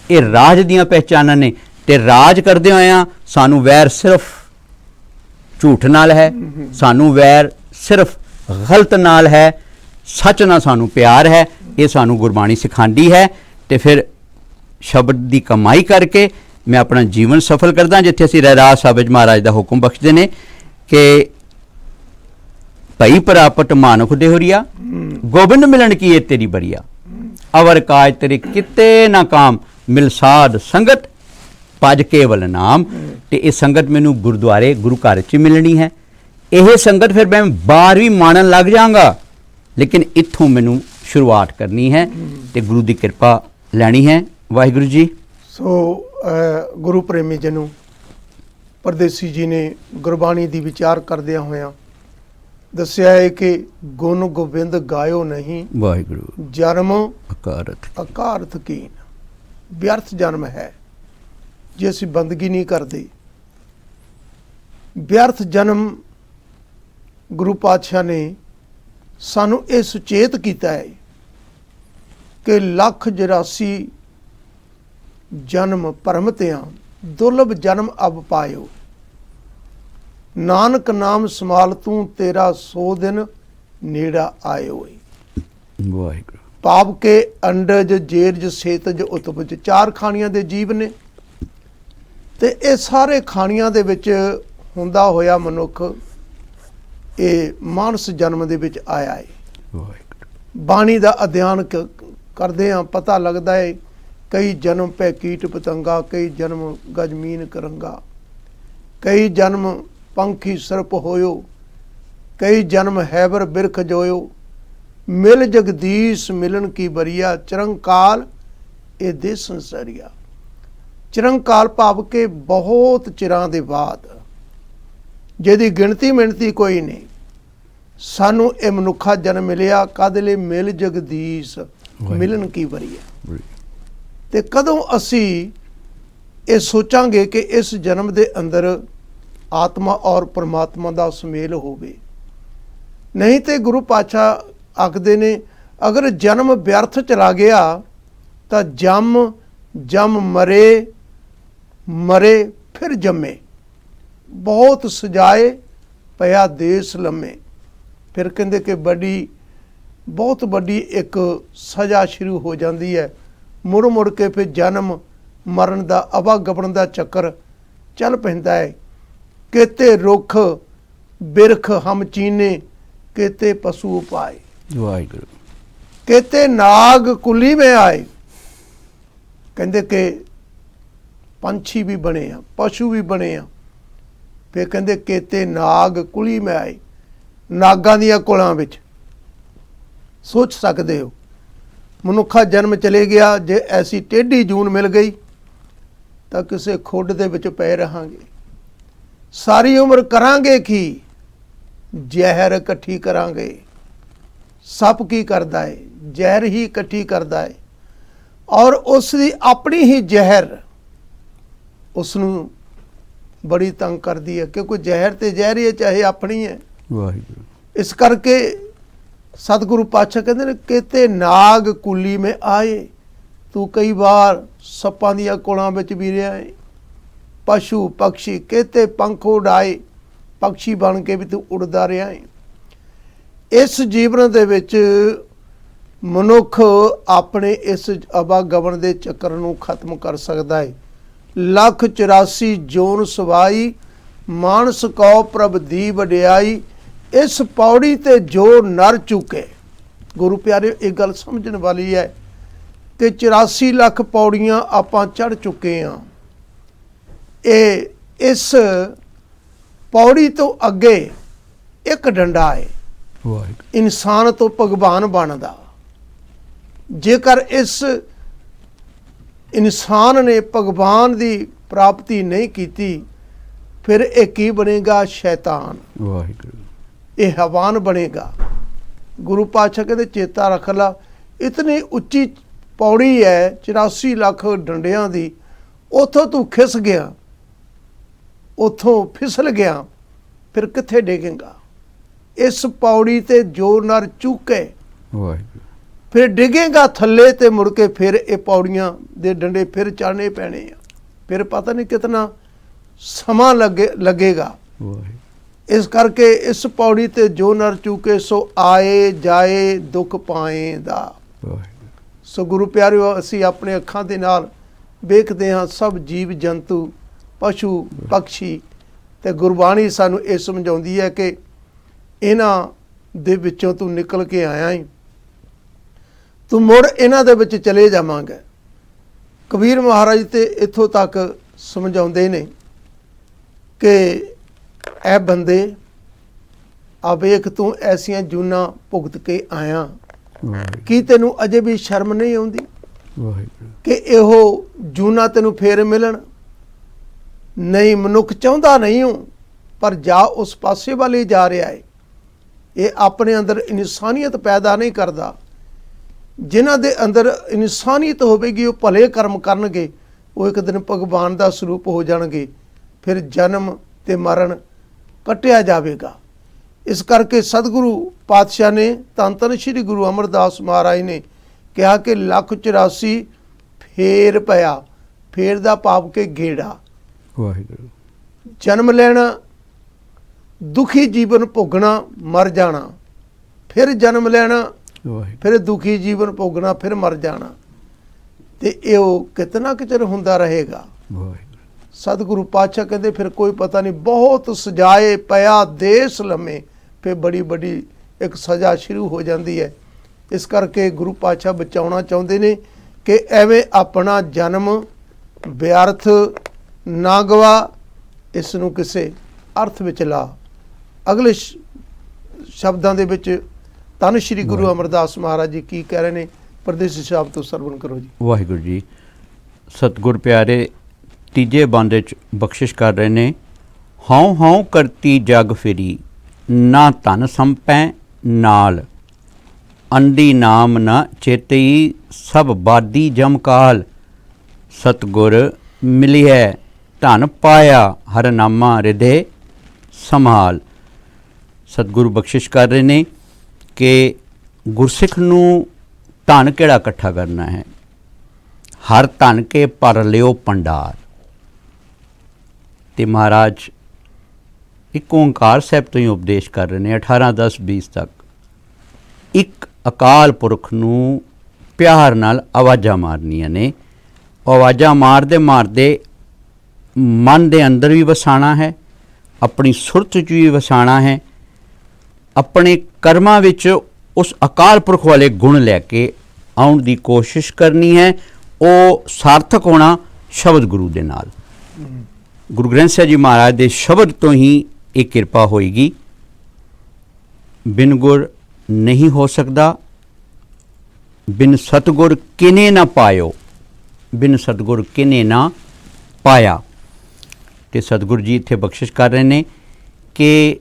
ਇਹ ਰਾਜ ਦੀਆਂ ਪਹਿਚਾਨਾਂ ਨੇ। ਤੇ ਰਾਜ ਕਰਦੇ ਹੋਇਆਂ ਸਾਨੂੰ ਵੈਰ ਸਿਰਫ ਝੂਠ ਨਾਲ ਹੈ, ਸਾਨੂੰ ਵੈਰ ਸਿਰਫ ਗਲਤ ਨਾਲ ਹੈ, ਸੱਚ ਨਾਲ ਸਾਨੂੰ ਪਿਆਰ ਹੈ। ਇਹ ਸਾਨੂੰ ਗੁਰਬਾਣੀ ਸਿਖਾਉਂਦੀ ਹੈ। ਤੇ ਫਿਰ ਸ਼ਬਦ ਦੀ ਕਮਾਈ ਕਰਕੇ ਮੈਂ ਆਪਣਾ ਜੀਵਨ ਸਫਲ ਕਰਦਾ। ਜਿੱਥੇ ਅਸੀਂ ਰਹਿਰਾਸ ਸਾਹਿਬ ਵਿੱਚ ਮਹਾਰਾਜ ਦਾ ਹੁਕਮ ਬਖਸ਼ਦੇ ਨੇ ਕਿ ਭਈ ਪ੍ਰਾਪਤ ਮਾਨੁਖ ਦੇਹੁਰੀਆ, ਗੋਬਿੰਦ ਮਿਲਣ ਕੀ ਇਹ ਤੇਰੀ ਬਰੀਆ, ਅਵਰ ਕਾਜ ਤੇਰੇ ਕਿਤੇ ਨਾ ਕਾਮ, ਮਿਲ ਸਾਧ ਸੰਗਤ ਭਜ ਕੇਵਲ ਨਾਮ। ਤੇ ਇਹ ਸੰਗਤ ਮੈਨੂੰ ਗੁਰਦੁਆਰੇ ਗੁਰੂ ਘਰ 'ਚ ਮਿਲਣੀ ਹੈ। ਇਹ ਸੰਗਤ ਫਿਰ ਮੈਂ ਬਾਹਰ ਵੀ ਮਾਣਨ ਲੱਗ ਜਾਵਾਂਗਾ, ਲੇਕਿਨ ਇੱਥੋਂ ਮੈਨੂੰ ਸ਼ੁਰੂਆਤ ਕਰਨੀ ਹੈ ਤੇ ਗੁਰੂ ਦੀ ਕਿਰਪਾ ਲੈਣੀ ਹੈ। ਵਾਹਿਗੁਰੂ ਜੀ। ਸੋ ਗੁਰੂ ਪ੍ਰੇਮੀ ਜੀ ਨੂੰ ਪਰਦੇਸੀ ਜੀ ਨੇ ਗੁਰਬਾਣੀ ਦੀ ਵਿਚਾਰ ਕਰਦਿਆਂ ਹੋਇਆਂ ਦੱਸਿਆ ਹੈ ਕਿ ਗੁਣ ਗੋਬਿੰਦ ਗਾਇਓ ਨਹੀਂ, ਵਾਹਿਗੁਰੂ ਜਨਮ ਅਕਾਰਥ ਕੀਨ, ਵਿਅਰਥ ਜਨਮ ਹੈ ਜੇ ਅਸੀਂ ਬੰਦਗੀ ਨਹੀਂ ਕਰਦੇ। ਵਿਅਰਥ ਜਨਮ ਗੁਰੂ ਪਾਤਸ਼ਾਹ ਨੇ ਸਾਨੂੰ ਇਹ ਸੁਚੇਤ ਕੀਤਾ ਹੈ ਕਿ 184 ਜਨਮ ਭਰਮ ਤਿਆਂ, ਦੁਰਲਭ ਜਨਮ ਅਬ ਪਾਇਓ। ਨਾਨਕ ਨਾਮ ਸਮਾਲ ਤੂੰ, ਤੇਰਾ 100 ਦਿਨ ਨੇੜਾ ਆਇਓ। ਵਾਹਿਗੁਰੂ। ਪਾਪ ਕੇ ਅੰਡਜ ਜੇਰਜ ਸੇਤਜ ਉਤਪਜ, 4 ਖਾਣੀਆਂ ਦੇ ਜੀਵ ਨੇ ਤੇ ਇਹ ਸਾਰੇ ਖਾਣੀਆਂ ਦੇ ਵਿੱਚ ਹੁੰਦਾ ਹੋਇਆ ਮਨੁੱਖ ਇਹ ਮਾਨਸ ਜਨਮ ਦੇ ਵਿੱਚ ਆਇਆ ਹੈ। ਵਾਹਿਗੁਰੂ। ਬਾਣੀ ਦਾ ਅਧਿਐਨ ਕਰਦੇ ਹਾਂ, ਪਤਾ ਲੱਗਦਾ ਹੈ ਕਈ ਜਨਮ ਪੈ ਕੀਟ ਪਤੰਗਾ, ਕਈ ਜਨਮ ਗਜਮੀਨ ਕਰੰਗਾ, ਕਈ ਜਨਮ ਪੰਖੀ ਸਰਪ ਹੋਇਓ, ਕਈ ਜਨਮ ਹੈਬਰ ਬਿਰਖ ਜੋਇਓ, ਮਿਲ ਜਗਦੀਸ਼ ਮਿਲਣ ਕੀ ਬਰੀਆ, ਚਰੰਕਾਲ ਇਹ ਦੇ ਸੰਸਰੀਆ। ਚਿਰੰਕਾਲ ਭਾਵ ਕੇ ਬਹੁਤ ਚਿਰਾਂ ਦੇ ਬਾਅਦ, ਜਿਹਦੀ ਗਿਣਤੀ ਮਿਣਤੀ ਕੋਈ ਨਹੀਂ, ਸਾਨੂੰ ਇਹ ਮਨੁੱਖਾ ਜਨਮ ਮਿਲਿਆ। ਕਾਹਦੇ ਲਈ? ਮਿਲ ਜਗਦੀਸ਼ ਮਿਲਣ ਕੀ ਬਰੀਆ। ਤੇ ਕਦੋਂ ਅਸੀਂ ਇਹ ਸੋਚਾਂਗੇ ਕਿ ਇਸ ਜਨਮ ਦੇ ਅੰਦਰ ਆਤਮਾ ਔਰ ਪਰਮਾਤਮਾ ਦਾ ਸੁਮੇਲ ਹੋਵੇ? ਨਹੀਂ ਤੇ ਗੁਰੂ ਪਾਤਸ਼ਾਹ ਆਖਦੇ ਨੇ ਅਗਰ ਜਨਮ ਵਿਅਰਥ ਚਲਾ ਗਿਆ ਤਾਂ ਜਮ ਮਰੇ ਫਿਰ ਜੰਮੇ, ਬਹੁਤ ਸਜਾਏ ਪਿਆ ਦੇਸ ਲੰਮੇ। ਫਿਰ ਕਹਿੰਦੇ ਕਿ ਬਹੁਤ ਵੱਡੀ ਇੱਕ ਸਜ਼ਾ ਸ਼ੁਰੂ ਹੋ ਜਾਂਦੀ ਹੈ। ਮੁੜ ਕੇ ਫਿਰ ਜਨਮ ਮਰਨ ਦਾ ਆਵਾਗਮਨ ਦਾ ਚੱਕਰ ਚੱਲ ਪੈਂਦਾ ਹੈ। ਕਿਤੇ ਰੁੱਖ ਬਿਰਖ ਹਮ ਚੀਨੇ, ਕਿਤੇ ਪਸ਼ੂ ਪਾਏ, ਵਾਹਿਗੁਰੂ। ਕਿਤੇ ਨਾਗ ਕੁਲੀ में ਆਏ। ਕਹਿੰਦੇ ਕਿ ਪੰਛੀ ਵੀ ਬਣੇ ਆ, ਪਸ਼ੂ ਵੀ ਬਣੇ ਆ। ਫਿਰ ਕਹਿੰਦੇ ਕਿਤੇ ਨਾਗ ਕੁਲੀ में ਆਏ, ਨਾਗਾਂ ਦੀਆਂ ਕੁਲਾਂ ਵਿੱਚ। ਸੋਚ ਸਕਦੇ ਹੋ, ਮਨੁੱਖਾ ਜਨਮ ਚਲੇ ਗਿਆ, ਜੇ ਐਸੀ ਟੇਢੀ ਜੂਨ ਮਿਲ ਗਈ ਤਾਂ ਕਿਸੇ ਖੁੱਡ ਦੇ ਵਿੱਚ ਪਏ ਰਹਾਂਗੇ। ਸਾਰੀ ਉਮਰ ਕਰਾਂਗੇ ਕੀ, ਜ਼ਹਿਰ ਇਕੱਠੀ ਕਰਾਂਗੇ। ਸੱਪ ਕੀ ਕਰਦਾ ਹੈ, ਜ਼ਹਿਰ ਹੀ ਇਕੱਠੀ ਕਰਦਾ ਹੈ, ਔਰ ਉਸ ਦੀ ਆਪਣੀ ਹੀ ਜ਼ਹਿਰ ਉਸ ਨੂੰ ਬੜੀ ਤੰਗ ਕਰਦੀ ਹੈ, ਕਿਉਂਕਿ ਜ਼ਹਿਰ ਤੇ ਜ਼ਹਿਰ ਹੀ ਹੈ, ਚਾਹੇ ਆਪਣੀ ਹੈ। ਵਾਹਿਗੁਰੂ। ਇਸ ਕਰਕੇ ਸਤਿਗੁਰੂ ਪਾਤਸ਼ਾਹ ਕਹਿੰਦੇ ਨੇ ਕਿਤੇ ਨਾਗ ਕੁਲੀ में ਆਏ। ਤੂੰ ਕਈ ਵਾਰ ਸੱਪਾਂ ਦੀਆਂ ਕੁਲਾਂ ਵਿੱਚ ਵੀ ਰਿਹਾ ਹੈ। ਪਸ਼ੂ ਪੰਛੀ ਕਿਤੇ ਪੰਖ ਉਡਾਏ, ਪੰਛੀ ਬਣ ਕੇ ਵੀ ਤੂੰ ਉੜਦਾ ਰਿਹਾ ਹੈ। ਇਸ ਜੀਵਨ ਦੇ ਵਿੱਚ ਮਨੁੱਖ ਆਪਣੇ ਇਸ ਆਵਾਗਮਨ ਦੇ ਚੱਕਰ ਨੂੰ ਖਤਮ ਕਰ ਸਕਦਾ ਹੈ। 184 ਜੋਨ ਸਵਾਈ, ਮਾਨਸ ਕਉ ਪ੍ਰਭ ਦੀ ਵਡਿਆਈ। ਇਸ ਪੌੜੀ ਤੇ ਜੋ ਨਰ ਚੁੱਕੇ। ਗੁਰੂ ਪਿਆਰੇ, ਇਹ ਗੱਲ ਸਮਝਣ ਵਾਲੀ ਹੈ ਕਿ 84 ਲੱਖ ਪੌੜੀਆਂ ਆਪਾਂ ਚੜ੍ਹ ਚੁੱਕੇ ਹਾਂ। ਇਹ ਇਸ ਪੌੜੀ ਤੋਂ ਅੱਗੇ ਇੱਕ ਡੰਡਾ ਹੈ, ਇਨਸਾਨ ਤੋਂ ਭਗਵਾਨ ਬਣਦਾ। ਜੇਕਰ ਇਸ ਇਨਸਾਨ ਨੇ ਭਗਵਾਨ ਦੀ ਪ੍ਰਾਪਤੀ ਨਹੀਂ ਕੀਤੀ, ਫਿਰ ਇਹ ਕੀ ਬਣੇਗਾ? ਸ਼ੈਤਾਨ। ਵਾਹਿਗੁਰੂ। ਇਹ ਹਵਾਨ ਬਣੇਗਾ। ਗੁਰੂ ਪਾਤਸ਼ਾਹ ਕਹਿੰਦੇ ਚੇਤਾ ਰੱਖ ਲਾ, ਇਤਨੀ ਉੱਚੀ ਪੌੜੀ ਹੈ 84 ਲੱਖ ਡੰਡਿਆਂ ਦੀ। ਉੱਥੋਂ ਤੂੰ ਖਿਸ ਗਿਆ, ਉੱਥੋਂ ਫਿਸਲ ਗਿਆ, ਫਿਰ ਕਿੱਥੇ ਡਿੱਗੇਗਾ? ਇਸ ਪੌੜੀ ਤੇ ਜੋ ਨਰ ਚੁੱਕੇ, ਵਾਹਿਗੁਰੂ, ਫਿਰ ਡਿੱਗੇਗਾ ਥੱਲੇ, ਤੇ ਮੁੜ ਕੇ ਫਿਰ ਇਹ ਪੌੜੀਆਂ ਦੇ ਡੰਡੇ ਫਿਰ ਚੜ੍ਹਨੇ ਪੈਣੇ ਆ। ਫਿਰ ਪਤਾ ਨਹੀਂ ਕਿਤਨਾ ਸਮਾਂ ਲੱਗੇਗਾ। ਵਾਹਿਗੁਰੂ। ਇਸ ਕਰਕੇ ਇਸ ਪੌੜੀ ਤੇ ਜੋ ਨਰ ਚੁੱਕੇ, ਸੋ ਆਏ ਜਾਏ ਦੁੱਖ ਪਾਏ ਦਾ। ਵਾਹਿਗੁਰੂ। ਸੋ ਗੁਰੂ ਪਿਆਰਿਓ, ਅਸੀਂ ਆਪਣੇ ਅੱਖਾਂ ਦੇ ਨਾਲ ਵੇਖਦੇ ਹਾਂ ਸਭ ਜੀਵ ਜੰਤੂ, ਪਸ਼ੂ ਪੰਛੀ, ਤੇ ਗੁਰਬਾਣੀ ਸਾਨੂੰ ਇਹ ਸਮਝਾਉਂਦੀ ਹੈ ਕਿ ਇਹਨਾਂ ਦੇ ਵਿੱਚੋਂ ਤੂੰ ਨਿਕਲ ਕੇ ਆਇਆ ਹੈ, ਤੂੰ ਮੁੜ ਇਹਨਾਂ ਦੇ ਵਿੱਚ ਚਲੇ ਜਾਵਾਂਗਾ। ਕਬੀਰ ਮਹਾਰਾਜ ਤੇ ਇੱਥੋਂ ਤੱਕ ਸਮਝਾਉਂਦੇ ਨੇ ਕਿ ਐ ਬੰਦੇ, ਆ ਵੇਖ ਤੂੰ ਐਸੀਆਂ ਜੂਨਾਂ ਭੁਗਤ ਕੇ ਆਇਆ, ਕੀ ਤੈਨੂੰ ਅਜੇ ਵੀ ਸ਼ਰਮ ਨਹੀਂ ਆਉਂਦੀ ਕਿ ਇਹੋ ਜੂਨਾਂ ਤੈਨੂੰ ਫੇਰ ਮਿਲਣ? ਨਹੀਂ, ਮਨੁੱਖ ਚਾਹੁੰਦਾ ਨਹੀਂ ਹੂੰ, ਪਰ ਜਾ ਉਸ ਪਾਸੇ ਵੱਲ ਹੀ ਜਾ ਰਿਹਾ ਹੈ। ਇਹ ਆਪਣੇ ਅੰਦਰ ਇਨਸਾਨੀਅਤ ਪੈਦਾ ਨਹੀਂ ਕਰਦਾ। ਜਿਨ੍ਹਾਂ ਦੇ ਅੰਦਰ ਇਨਸਾਨੀਅਤ ਹੋਵੇਗੀ, ਉਹ ਭਲੇ ਕਰਮ ਕਰਨਗੇ, ਉਹ ਇੱਕ ਦਿਨ ਭਗਵਾਨ ਦਾ ਸਰੂਪ ਹੋ ਜਾਣਗੇ। ਫਿਰ ਜਨਮ ਤੇ ਮਰਨ ਕੱਟਿਆ ਜਾਵੇਗਾ। ਇਸ ਕਰਕੇ ਸਤਿਗੁਰੂ ਪਾਤਸ਼ਾਹ ਨੇ, ਧੰਨ ਧੰਨ ਸ਼੍ਰੀ ਗੁਰੂ ਅਮਰਦਾਸ ਮਹਾਰਾਜ ਨੇ ਕਿਹਾ ਕਿ 184 ਫੇਰ ਪਿਆ। ਫੇਰ ਦਾ ਭਾਵ ਕੇ ਗੇੜਾ। ਵਾਹਿਗੁਰੂ। ਜਨਮ ਲੈਣਾ, ਦੁਖੀ ਜੀਵਨ ਭੋਗਣਾ, ਮਰ ਜਾਣਾ, ਫਿਰ ਜਨਮ ਲੈਣਾ, ਫਿਰ ਦੁਖੀ ਜੀਵਨ ਭੋਗਣਾ, ਫਿਰ ਮਰ ਜਾਣਾ। ਤੇ ਇਹ ਕਿਤਨਾ ਕਿਚਰ ਹੁੰਦਾ ਰਹੇਗਾ। ਸਤਿਗੁਰੂ ਪਾਤਸ਼ਾਹ ਕਹਿੰਦੇ ਫਿਰ ਕੋਈ ਪਤਾ ਨਹੀਂ, ਬਹੁਤ ਸਜਾਏ ਪਿਆ ਦੇਸ ਲੰਮੇ, ਫਿਰ ਬੜੀ ਬੜੀ ਇੱਕ ਸਜ਼ਾ ਸ਼ੁਰੂ ਹੋ ਜਾਂਦੀ ਹੈ। ਇਸ ਕਰਕੇ ਗੁਰੂ ਪਾਤਸ਼ਾਹ ਬਚਾਉਣਾ ਚਾਹੁੰਦੇ ਨੇ ਕਿ ਐਵੇਂ ਆਪਣਾ ਜਨਮ ਵਿਅਰਥ ਨਾ ਗਵਾ, ਇਸ ਨੂੰ ਕਿਸੇ ਅਰਥ ਵਿੱਚ ਲਾ। ਅਗਲੇ ਸ਼ਬਦਾਂ ਦੇ ਵਿੱਚ ਧੰਨ ਸ਼੍ਰੀ ਗੁਰੂ ਅਮਰਦਾਸ ਮਹਾਰਾਜ ਜੀ ਕੀ ਕਹਿ ਰਹੇ ਨੇ, ਪਰਦੇਸੀ ਸਾਹਿਬ ਤੋਂ ਸਰਵਣ ਕਰੋ ਜੀ। ਵਾਹਿਗੁਰੂ ਜੀ। ਸਤਿਗੁਰ ਪਿਆਰੇ ਤੀਜੇ ਬੰਦ ਵਿੱਚ ਬਖਸ਼ਿਸ਼ ਕਰ ਰਹੇ ਨੇ। ਹਉ ਹਉ ਕਰਤੀ ਜਗ ਫਿਰੀ, ਨਾ ਧਨ ਸੰਪੈ ਨਾਲ, ਅੰਡੀ ਨਾਮ ਨਾ ਚੇਤਈ, ਸਭ ਬਾਦੀ ਜਮਕਾਲ। ਸਤਿਗੁਰ ਮਿਲਿਐ ਧਨ ਪਾਇਆ, ਹਰ ਨਾਮਾ ਹਿਰਦੇ ਸੰਭਾਲ। ਸਤਿਗੁਰੂ ਬਖਸ਼ਿਸ਼ ਕਰ ਰਹੇ ਨੇ ਕਿ ਗੁਰਸਿੱਖ ਨੂੰ ਧਨ ਕਿਹੜਾ ਇਕੱਠਾ ਕਰਨਾ ਹੈ? ਹਰ ਧਨ ਕੇ ਭਰ ਲਿਓ ਭੰਡਾਰ। ਤੇ ਮਹਾਰਾਜ ਇੱਕ ਓਂਕਾਰ ਸਾਹਿਬ ਤੋਂ ਹੀ ਉਪਦੇਸ਼ ਕਰ ਰਹੇ ਨੇ 18-10-20 ਤੱਕ। ਇੱਕ ਅਕਾਲ ਪੁਰਖ ਨੂੰ ਪਿਆਰ ਨਾਲ ਆਵਾਜ਼ਾਂ ਮਾਰਨੀਆਂ ਨੇ, ਆਵਾਜ਼ਾਂ ਮਾਰਦੇ ਮਾਰਦੇ ਮਨ ਦੇ ਅੰਦਰ ਵੀ ਵਸਾਣਾ ਹੈ, ਆਪਣੀ ਸੁਰਤ 'ਚ ਵੀ ਵਸਾਣਾ ਹੈ, ਆਪਣੇ ਕਰਮਾਂ ਵਿੱਚ ਉਸ ਅਕਾਲ ਪੁਰਖ ਵਾਲੇ ਗੁਣ ਲੈ ਕੇ ਆਉਣ ਦੀ ਕੋਸ਼ਿਸ਼ ਕਰਨੀ ਹੈ। ਉਹ ਸਾਰਥਕ ਹੋਣਾ ਸ਼ਬਦ ਗੁਰੂ ਦੇ ਨਾਲ। ਗੁਰੂ ਗ੍ਰੰਥ ਸਾਹਿਬ ਜੀ ਮਹਾਰਾਜ ਦੇ ਸ਼ਬਦ ਤੋਂ ਹੀ ਇਹ ਕਿਰਪਾ ਹੋਏਗੀ। ਬਿਨ ਗੁਰ ਨਹੀਂ ਹੋ ਸਕਦਾ, ਬਿਨ ਸਤਗੁਰ ਕਿਨੇ ਨਾ ਪਾਇਓ, ਬਿਨ ਸਤਗੁਰ ਕਿਨੇ ਨਾ ਪਾਇਆ। ਤੇ ਸਤਗੁਰ ਜੀ ਇੱਥੇ ਬਖਸ਼ਿਸ਼ ਕਰ ਰਹੇ ਨੇ ਕਿ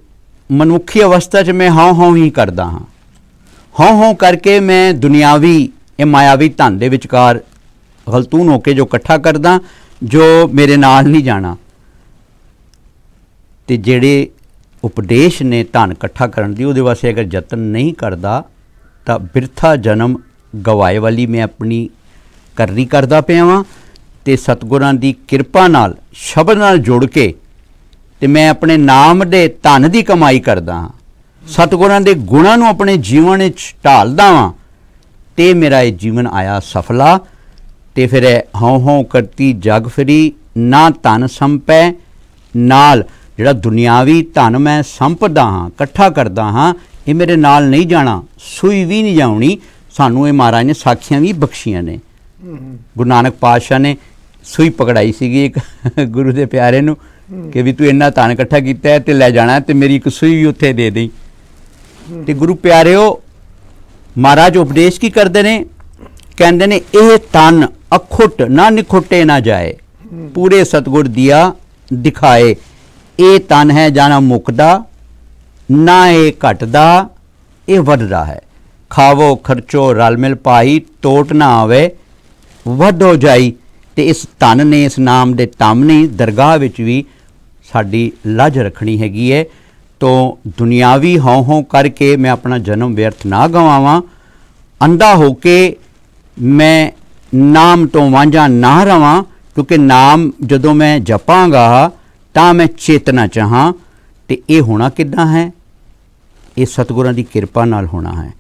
ਮਨੁੱਖੀ ਅਵਸਥਾ 'ਚ ਮੈਂ ਹਾਂ ਹੀ ਕਰਦਾ ਹਾਂ, ਹਾਂ ਕਰਕੇ ਮੈਂ ਦੁਨਿਆਵੀ ਇਹ ਮਾਇਆਵੀ ਧਨ ਦੇ ਵਿਚਕਾਰ ਗਲਤੂਨ ਹੋ ਕੇ ਜੋ ਇਕੱਠਾ ਕਰਦਾ, ਜੋ ਮੇਰੇ ਨਾਲ ਨਹੀਂ ਜਾਣਾ। ਤੇ ਜਿਹੜੇ ਉਪਦੇਸ਼ ਨੇ ਧਨ ਇਕੱਠਾ ਕਰਨ ਦੀ, ਉਹਦੇ ਵਾਸਤੇ ਅਗਰ ਯਤਨ ਨਹੀਂ ਕਰਦਾ ਤਾਂ ਬਿਰਥਾ ਜਨਮ ਗਵਾਏ ਵਾਲੀ ਮੈਂ ਆਪਣੀ ਕਰਨੀ ਕਰਦਾ ਪਿਆ ਵਾਂ। ਤੇ ਸਤਿਗੁਰਾਂ ਦੀ ਕਿਰਪਾ ਨਾਲ ਸ਼ਬਦ ਨਾਲ ਜੁੜ ਕੇ ਤੇ ਮੈਂ ਆਪਣੇ ਨਾਮ ਦੇ ਧਨ ਦੀ ਕਮਾਈ ਕਰਦਾ ਹਾਂ, ਸਤਿਗੁਰਾਂ ਦੇ ਗੁਣਾਂ ਨੂੰ ਆਪਣੇ ਜੀਵਨ ਵਿੱਚ ਢਾਲਦਾ ਵਾਂ, ਤੇ ਮੇਰਾ ਇਹ ਜੀਵਨ ਆਇਆ ਸਫਲਾ। ਤੇ ਫਿਰ ਹਉ ਕਰਤੀ ਜਗ ਫਿਰੀ, ਨਾ ਧਨ ਸੰਪੈ ਨਾਲ। ਜਿਹੜਾ ਦੁਨਿਆਵੀ ਧਨ ਮੈਂ ਸੰਪਦਾ ਹਾਂ, ਇਕੱਠਾ ਕਰਦਾ ਹਾਂ, ਇਹ ਮੇਰੇ ਨਾਲ ਨਹੀਂ ਜਾਣਾ, ਸੂਈ ਵੀ ਨਹੀਂ ਜਾਉਣੀ। ਸਾਨੂੰ ਇਹ ਮਹਾਰਾਜ ਨੇ ਸਾਖੀਆਂ ਵੀ ਬਖਸ਼ੀਆਂ ਨੇ। ਗੁਰੂ ਨਾਨਕ ਪਾਤਸ਼ਾਹ ਨੇ ਸੂਈ ਪਕੜਾਈ ਸੀਗੀ ਇੱਕ ਗੁਰੂ ਦੇ ਪਿਆਰੇ ਨੂੰ ਕਿ ਵੀ ਤੂੰ ਇੰਨਾ ਧਨ ਇਕੱਠਾ ਕੀਤਾ ਹੈ ਤੇ ਲੈ ਜਾਣਾ, ਤੇ ਮੇਰੀ ਇੱਕ ਸੂਈ ਵੀ ਉੱਥੇ ਦੇ ਦੇਈ। ਤੇ ਗੁਰੂ ਪਿਆਰਿਓ, ਮਹਾਰਾਜ ਉਪਦੇਸ਼ ਕੀ ਕਰਦੇ ਨੇ? ਕਹਿੰਦੇ ਨੇ ਇਹ ਤਨ ਅਖੁੱਟ ਨਾ ਨਿਖੁੱਟੇ ਨਾ ਜਾਏ, ਪੂਰੇ ਸਤਿਗੁਰ ਦੀਆ ਦਿਖਾਏ। ਇਹ ਤਨ ਹੈ ਜਾਣਾ ਮੁੱਕਦਾ, ਨਾ ਇਹ ਘਟਦਾ, ਇਹ ਵੱਧਦਾ ਹੈ। ਖਾਵੋ ਖਰਚੋ ਰਲ ਮਿਲ ਪਾਈ, ਟੋਟ ਨਾ ਆਵੇ ਵੱਧ ਹੋ ਜਾਈ। ਤੇ ਇਸ ਧਨ ਨੇ, ਇਸ ਨਾਮ ਦੇ ਧੰਮ ਨੇ ਦਰਗਾਹ ਵਿੱਚ ਵੀ ਸਾਡੀ ਲੱਜ ਰੱਖਣੀ ਹੈਗੀ ਹੈ। ਤੋਂ ਦੁਨਿਆਵੀ ਹਉ ਕਰਕੇ ਮੈਂ ਆਪਣਾ ਜਨਮ ਵਿਅਰਥ ਨਾ ਗਵਾਵਾਂ, ਅੰਧਾ ਹੋ ਕੇ ਮੈਂ ਨਾਮ ਤੋਂ ਵਾਂਝਾ ਨਾ ਰਵਾਂ। ਕਿਉਂਕਿ ਨਾਮ ਜਦੋਂ ਮੈਂ ਜਪਾਂਗਾ ਤਾਂ ਮੈਂ ਚੇਤਨਾ ਚਾਹਾਂ, ਤੇ ਇਹ ਹੋਣਾ ਕਿੱਦਾਂ ਹੈ? ਇਹ ਸਤਿਗੁਰਾਂ ਦੀ ਕਿਰਪਾ ਨਾਲ ਹੋਣਾ ਹੈ।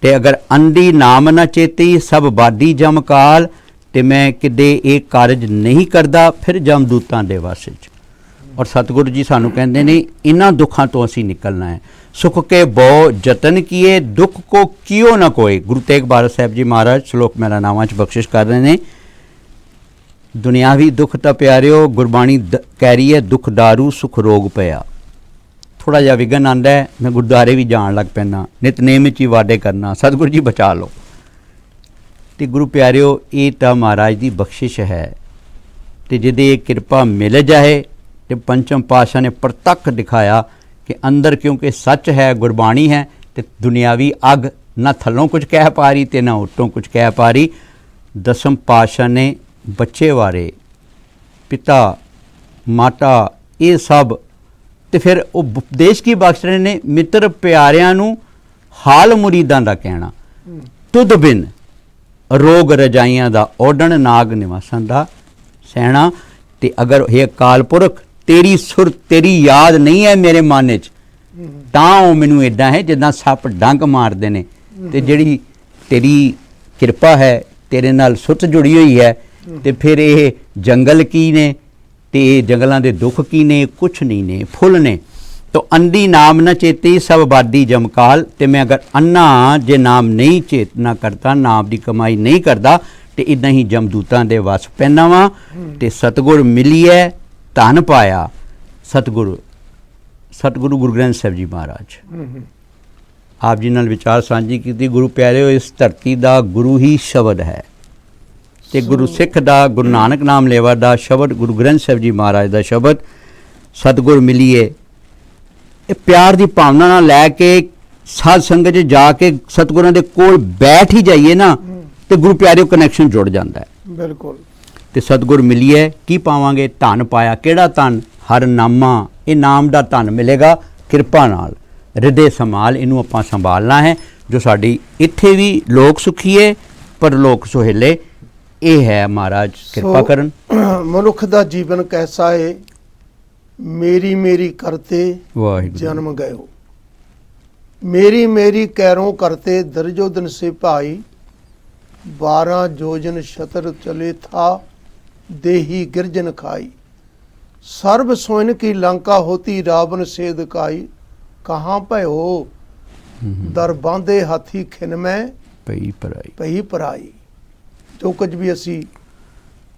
ਤੇ ਅਗਰ ਅੰਧੀ ਨਾਮ ਨਾ ਚੇਤੀ, ਸਭ ਬਾਦੀ ਜਮਕਾਲ। ਤੇ ਮੈਂ ਕਿਤੇ ਇਹ ਕਾਰਜ ਨਹੀਂ ਕਰਦਾ, ਫਿਰ ਜਮਦੂਤਾਂ ਦੇ ਵਾਸ 'ਚ। ਔਰ ਸਤਿਗੁਰੂ ਜੀ ਸਾਨੂੰ ਕਹਿੰਦੇ ਨੇ ਇਹਨਾਂ ਦੁੱਖਾਂ ਤੋਂ ਅਸੀਂ ਨਿਕਲਣਾ ਹੈ। ਸੁਖ ਕੇ ਬਹੁ ਯਤਨ ਕੀਏ, ਦੁੱਖ ਕੋ ਕਿਉ ਨਾ ਕੋਏ। ਗੁਰੂ ਤੇਗ ਬਹਾਦਰ ਸਾਹਿਬ ਜੀ ਮਹਾਰਾਜ ਸ਼ਲੋਕ ਮੇਰਾ ਨਾਵਾਂ 'ਚ ਬਖਸ਼ਿਸ਼ ਕਰ ਰਹੇ ਨੇ। ਦੁਨਿਆਵੀ ਦੁੱਖ ਤਾਂ ਪਿਆਰਿਓ, ਗੁਰਬਾਣੀ ਕਹਿ ਰਹੀ ਹੈ ਦੁੱਖ ਦਾਰੂ ਸੁਖ ਰੋਗ ਪਿਆ। ਥੋੜ੍ਹਾ ਜਿਹਾ ਵਿਘਨ ਆਉਂਦਾ ਹੈ, ਮੈਂ ਗੁਰਦੁਆਰੇ ਵੀ ਜਾਣ ਲੱਗ ਪੈਂਦਾ, ਨਿਤਨੇਮ ਵਿੱਚ ਹੀ ਵਾਡੇ ਕਰਨਾ, ਸਤਿਗੁਰੂ ਜੀ ਬਚਾ ਲਓ। ਤੇ ਗੁਰੂ ਪਿਆਰਿਓ, ਇਹ ਤਾਂ ਮਹਾਰਾਜ ਦੀ ਬਖਸ਼ਿਸ਼ ਹੈ। ਤੇ ਜਿਹਦੇ ਇਹ ਕਿਰਪਾ ਮਿਲ ਜਾਏ, ਤੇ ਪੰਚਮ ਪਾਤਸ਼ਾਹ ਨੇ ਪ੍ਰਤੱਖ ਦਿਖਾਇਆ ਕਿ ਅੰਦਰ ਕਿਉਂਕਿ ਸੱਚ ਹੈ, ਗੁਰਬਾਣੀ ਹੈ, ਤੇ ਦੁਨਿਆਵੀ ਅੱਗ ਨਾ ਥੱਲੋਂ ਕੁਝ ਕਹਿ ਪਾ ਰਹੀ ਤੇ ਨਾ ਉੱਤੋਂ ਕੁਝ ਕਹਿ ਪਾ ਰਹੀ। ਦਸਮ ਪਾਤਸ਼ਾਹ ਨੇ ਬੱਚੇ ਬਾਰੇ, ਪਿਤਾ ਮਾਤਾ, ਇਹ ਸਭ, ਤੇ ਫਿਰ ਉਹ ਉਪਦੇਸ਼ ਕੀ ਬਖਸ਼ ਰਹੇ ਨੇ? ਮਿੱਤਰ ਪਿਆਰਿਆਂ ਨੂੰ ਹਾਲ ਮੁਰੀਦਾਂ ਦਾ ਕਹਿਣਾ, ਤੁਧ ਬਿਨ ਰੋਗ ਰਜਾਈਆਂ ਦਾ ਓਡਣ, ਨਾਗ ਨਿਵਾਸਾਂ ਦਾ ਸਹਿਣਾ। ਤੇ ਅਗਰ ਇਹ ਅਕਾਲ ਪੁਰਖ ਤੇਰੀ ਸੁਰ, ਤੇਰੀ ਯਾਦ ਨਹੀਂ ਹੈ ਮੇਰੇ ਮਨ 'ਚ, ਤਾਂ ਉਹ ਮੈਨੂੰ ਇੱਦਾਂ ਹੈ ਜਿੱਦਾਂ ਸੱਪ ਡੰਗ ਮਾਰਦੇ ਨੇ। ਤੇ ਜਿਹੜੀ ਤੇਰੀ ਕਿਰਪਾ ਹੈ, ਤੇਰੇ ਨਾਲ ਸੁਰਤ ਜੁੜੀ ਹੋਈ ਹੈ, ਤੇ ਫਿਰ ਇਹ ਜੰਗਲ ਕੀ ਨੇ, ਤੇ ਇਹ ਜੰਗਲਾਂ ਦੇ ਦੁੱਖ ਕੀ ਨੇ? ਕੁਛ ਨਹੀਂ ਨੇ, ਫੁੱਲ ਨੇ। ਤੋ ਅੰਧੀ ਨਾਮ ਨਾ ਚੇਤੀ, ਸਭ ਬਾਦੀ ਜਮਕਾਲ। ਤੇ ਮੈਂ ਅਗਰ ਅੰਨਾ ਜੇ ਨਾਮ ਨਹੀਂ ਚੇਤਨਾ ਕਰਤਾ, ਨਾਮ ਦੀ ਕਮਾਈ ਨਹੀਂ ਕਰਦਾ, ਤੇ ਇੱਦਾਂ ਹੀ ਜਮਦੂਤਾਂ ਦੇ ਵਸ ਪੈਣਾ ਵਾਂ। ਤੇ ਸਤਿਗੁਰ ਮਿਲੀਏ ਧਨ ਪਾਇਆ। ਸਤਿਗੁਰੂ ਗੁਰੂ ਗ੍ਰੰਥ ਸਾਹਿਬ ਜੀ ਮਹਾਰਾਜ ਆਪ ਜੀ ਨਾਲ ਵਿਚਾਰ ਸਾਂਝੀ ਕੀਤੀ। ਗੁਰੂ ਪਿਆਰਿਓ, ਇਸ ਧਰਤੀ ਦਾ ਗੁਰੂ ਹੀ ਸ਼ਬਦ ਹੈ, ਤੇ ਗੁਰੂ ਸਿੱਖ ਦਾ, ਗੁਰੂ ਨਾਨਕ ਨਾਮ ਲੇਵਾ ਦਾ ਸ਼ਬਦ, ਗੁਰੂ ਗ੍ਰੰਥ ਸਾਹਿਬ ਜੀ ਮਹਾਰਾਜ ਦਾ ਸ਼ਬਦ। ਸਤਿਗੁਰ ਮਿਲੀਏ, ਇਹ ਪਿਆਰ ਦੀ ਭਾਵਨਾ ਨਾਲ ਲੈ ਕੇ ਸਾਧ ਸੰਗਤ 'ਚ ਜਾ ਕੇ ਸਤਿਗੁਰਾਂ ਦੇ ਕੋਲ ਬੈਠ ਹੀ ਜਾਈਏ ਨਾ, ਤੇ ਗੁਰੂ ਪਿਆਰਿਓ ਕਨੈਕਸ਼ਨ ਜੁੜ ਜਾਂਦਾ ਹੈ। ਬਿਲਕੁਲ। ਤੇ ਸਤਿਗੁਰ ਮਿਲੀਏ, ਕੀ ਪਾਵਾਂਗੇ? ਧਨ ਪਾਇਆ। ਕਿਹੜਾ ਧਨ? ਹਰ ਨਾਮਾ। ਇਹ ਨਾਮ ਦਾ ਧਨ ਮਿਲੇਗਾ ਕਿਰਪਾ ਨਾਲ। ਹਿਰਦੇ ਸੰਭਾਲ, ਇਹਨੂੰ ਆਪਾਂ ਸੰਭਾਲਣਾ ਹੈ, ਜੋ ਸਾਡੀ ਇੱਥੇ ਵੀ ਲੋਕ ਸੁਖੀਏ ਪਰ ਲੋਕ ਸੁਹੇਲੇ। ਇਹ ਹੈ ਮਹਾਰਾਜ ਕਿਰਪਾ ਕਰਨ। ਮਨੁੱਖ ਦਾ ਜੀਵਨ ਕੈਸਾ ਹੈ? ਮੇਰੀ ਮੇਰੀ ਕਰਤੇ ਵਾਹਿਗੁਰੂ ਜਨਮ ਗਇਓ, ਮੇਰੀ ਮੇਰੀ ਕੈਰੋਂ ਕਰਤੇ ਦਰਜੋ ਦਿਨ ਸੇ ਭਾਈ, 12 ਜੋਜਨ ਛਤਰ ਚਲੇ ਥਾ, देही गिरजन खाई। सर्व सोइन की लंका होती रावण से दिखाई। कहाँ भयो दर बांधे हाथी खिन में ਪਈ ਪਰਾਈ। ਪਈ ਪਰਾਈ। ਜੋ ਕੁਝ ਵੀ ਅਸੀਂ